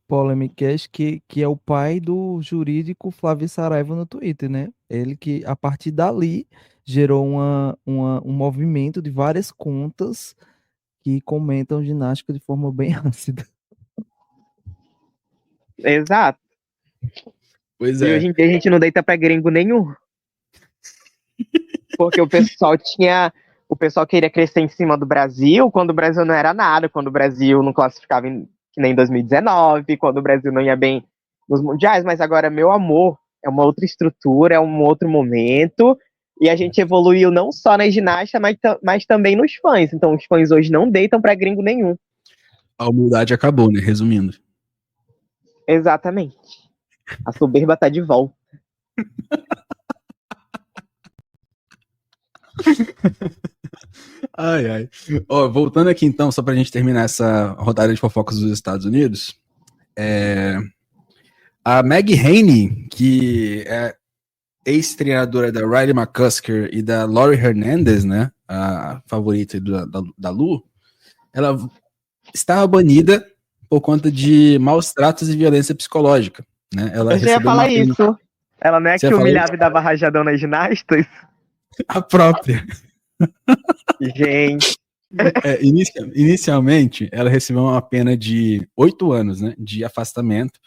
Polemicast, que é o pai do jurídico Flávio Saraiva no Twitter, né? Ele que, a partir dali, gerou um movimento de várias contas que comentam ginástica de forma bem ácida. Exato. Pois E hoje em dia a gente não deita pra gringo nenhum. Porque o pessoal queria crescer em cima do Brasil, quando o Brasil não era nada, quando o Brasil não classificava que nem em 2019, quando o Brasil não ia bem nos mundiais, mas agora, meu amor, é uma outra estrutura, é um outro momento, e a gente evoluiu não só na ginástica, mas também nos fãs. Então os fãs hoje não deitam pra gringo nenhum. A humildade acabou, né? Resumindo. Exatamente. A soberba tá de volta. Ai. Ó, voltando aqui então, só pra gente terminar essa rodada de fofocas dos Estados Unidos, a Meg Haney, que é ex-treinadora da Riley McCusker e da Laurie Hernandez, né, a favorita da Lu, ela estava banida por conta de maus tratos e violência psicológica, né? Ela Eu já ia recebeu falar uma pena- isso. Ela não é Você que ia falar humilhava e dava rajadão nas ginastas? a própria. Gente, Inicialmente, ela recebeu uma pena de 8 anos, né, de afastamento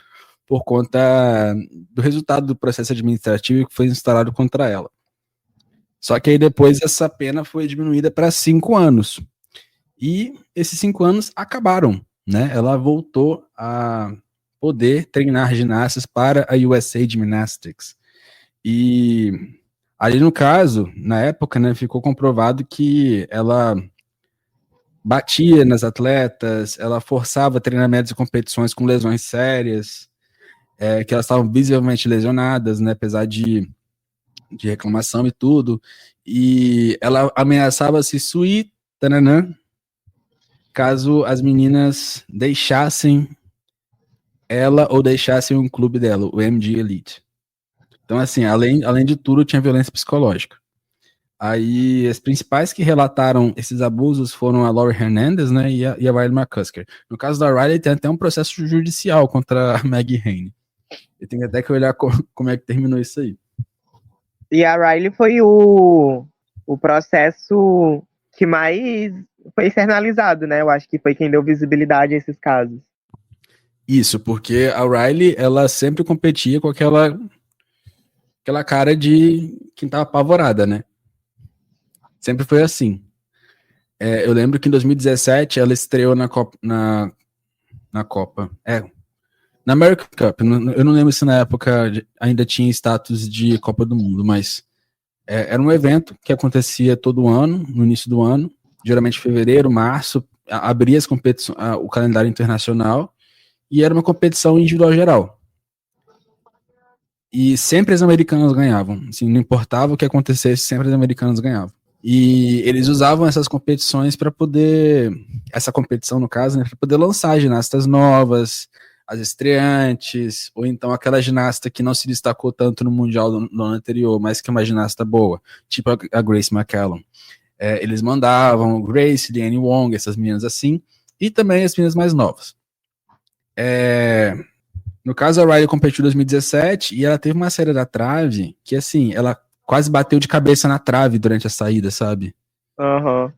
por conta do resultado do processo administrativo que foi instaurado contra ela. Só que aí depois essa pena foi diminuída para 5 anos. E esses 5 anos acabaram, né? Ela voltou a poder treinar ginastas para a USA Gymnastics. E ali no caso, na época, né, ficou comprovado que ela batia nas atletas, ela forçava treinamentos e competições com lesões sérias, que elas estavam visivelmente lesionadas, né, apesar de reclamação e tudo, e ela ameaçava se suir, tananã, caso as meninas deixassem ela ou deixassem um clube dela, o MG Elite. Então, assim, além de tudo, tinha violência psicológica. Aí, as principais que relataram esses abusos foram a Laurie Hernandez, né, e a Riley McCusker. No caso da Riley, tem até um processo judicial contra a Maggie Hayne. Eu tenho até que olhar como é que terminou isso aí. e a Riley foi o processo que mais foi externalizado, né? Eu acho que foi quem deu visibilidade a esses casos. Isso, porque a Riley, ela sempre competia com aquela cara de quem tava apavorada, né? Sempre foi assim. Eu lembro que em 2017 ela estreou na Copa. Na Copa. Na American Cup. Eu não lembro se na época ainda tinha status de Copa do Mundo, mas era um evento que acontecia todo ano, no início do ano, geralmente fevereiro, março, abria as competições, o calendário internacional, e era uma competição individual geral. E sempre as americanas ganhavam. Assim, não importava o que acontecesse, sempre as americanas ganhavam. E eles usavam essas competições para poder, essa competição no caso, né, para poder lançar ginastas novas, as estreantes, ou então aquela ginasta que não se destacou tanto no Mundial do ano anterior, mas que é uma ginasta boa, tipo a Grace McCallum. Eles mandavam Grace, Leanne Wong, essas meninas assim, e também as meninas mais novas. No caso, a Riley competiu em 2017 e ela teve uma saída da trave que, assim, ela quase bateu de cabeça na trave durante a saída, sabe? Uhum.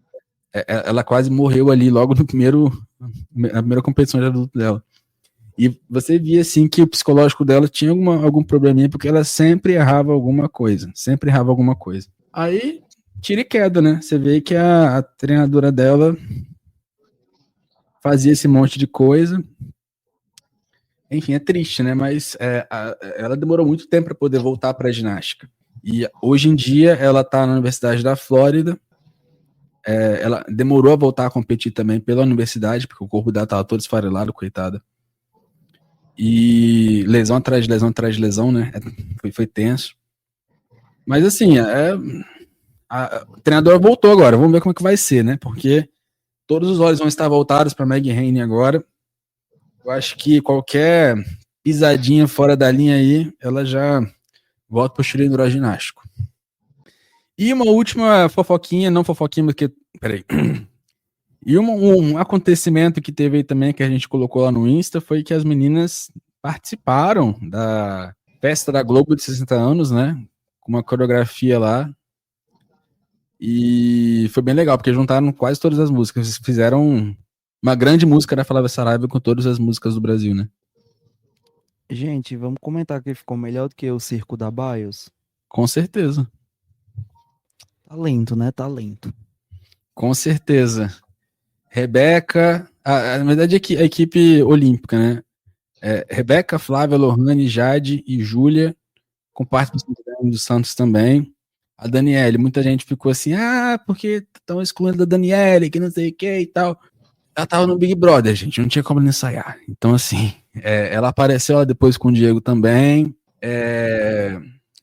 Ela quase morreu ali logo na primeira competição de adulto dela. E você via, assim, que o psicológico dela tinha algum probleminha, porque ela sempre errava alguma coisa. Aí, tira e queda, né? Você vê que a treinadora dela fazia esse monte de coisa. Enfim, é triste, né? Mas ela demorou muito tempo para poder voltar para a ginástica. E hoje em dia ela está na Universidade da Flórida. Ela demorou a voltar a competir também pela universidade, porque o corpo dela estava todo esfarelado, coitada. E lesão atrás de lesão atrás de lesão, né? Foi tenso. Mas assim, o treinador voltou agora. Vamos ver como é que vai ser, né? Porque todos os olhos vão estar voltados para Maggie Hayne agora. Eu acho que qualquer pisadinha fora da linha aí, ela já volta pro estilo hidroginástico. E uma última fofoquinha, não fofoquinha, porque... Peraí. E um acontecimento que teve aí também, que a gente colocou lá no Insta, foi que as meninas participaram da festa da Globo de 60 anos, né? Com uma coreografia lá. E foi bem legal, porque juntaram quase todas as músicas. Eles fizeram uma grande música da Flávia Saraiva com todas as músicas do Brasil, né? Gente, vamos comentar que ficou melhor do que o Circo da Bios? Com certeza. Talento, né? Talento. Com certeza. Rebeca, na verdade a equipe olímpica, né? Rebeca, Flávia, Lohane, Jade e Júlia, com parte do Santos também. A Daniele, muita gente ficou assim, porque estão excluindo a Daniele, que não sei o que e tal. Ela tava no Big Brother, gente, não tinha como ensaiar. Então, assim, ela apareceu lá depois com o Diego também.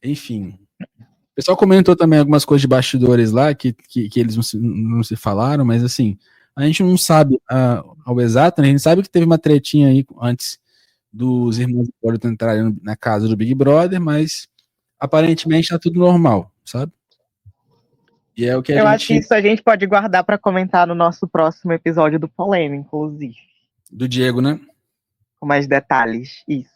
Enfim. O pessoal comentou também algumas coisas de bastidores lá, que eles não se falaram, mas assim, a gente não sabe ao exato, né? A gente sabe que teve uma tretinha aí antes dos irmãos do Porto entrarem na casa do Big Brother, mas aparentemente tá tudo normal, sabe? E é o que Eu acho que isso a gente pode guardar para comentar no nosso próximo episódio do Polêmica, inclusive. Do Diego, né? Com mais detalhes. Isso.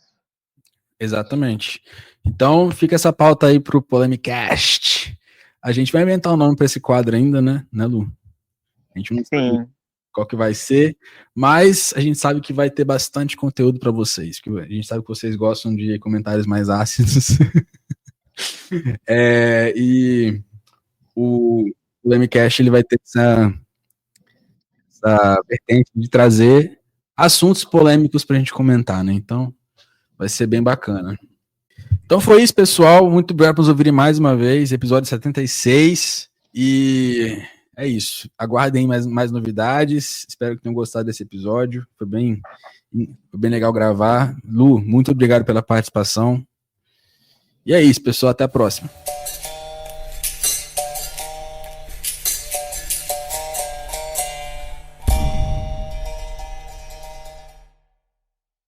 Exatamente. Então, fica essa pauta aí pro Polemicast. A gente vai inventar um nome para esse quadro ainda, né, Lu? A gente não sabe qual que vai ser, mas a gente sabe que vai ter bastante conteúdo para vocês. A gente sabe que vocês gostam de comentários mais ácidos. E o Polemicast, ele vai ter essa vertente de trazer assuntos polêmicos pra gente comentar, né? Então, vai ser bem bacana. Então foi isso, pessoal. Muito obrigado por nos ouvirem mais uma vez. Episódio 76. E é isso. Aguardem mais novidades. Espero que tenham gostado desse episódio. Foi bem legal gravar. Lu, muito obrigado pela participação. E é isso, pessoal. Até a próxima.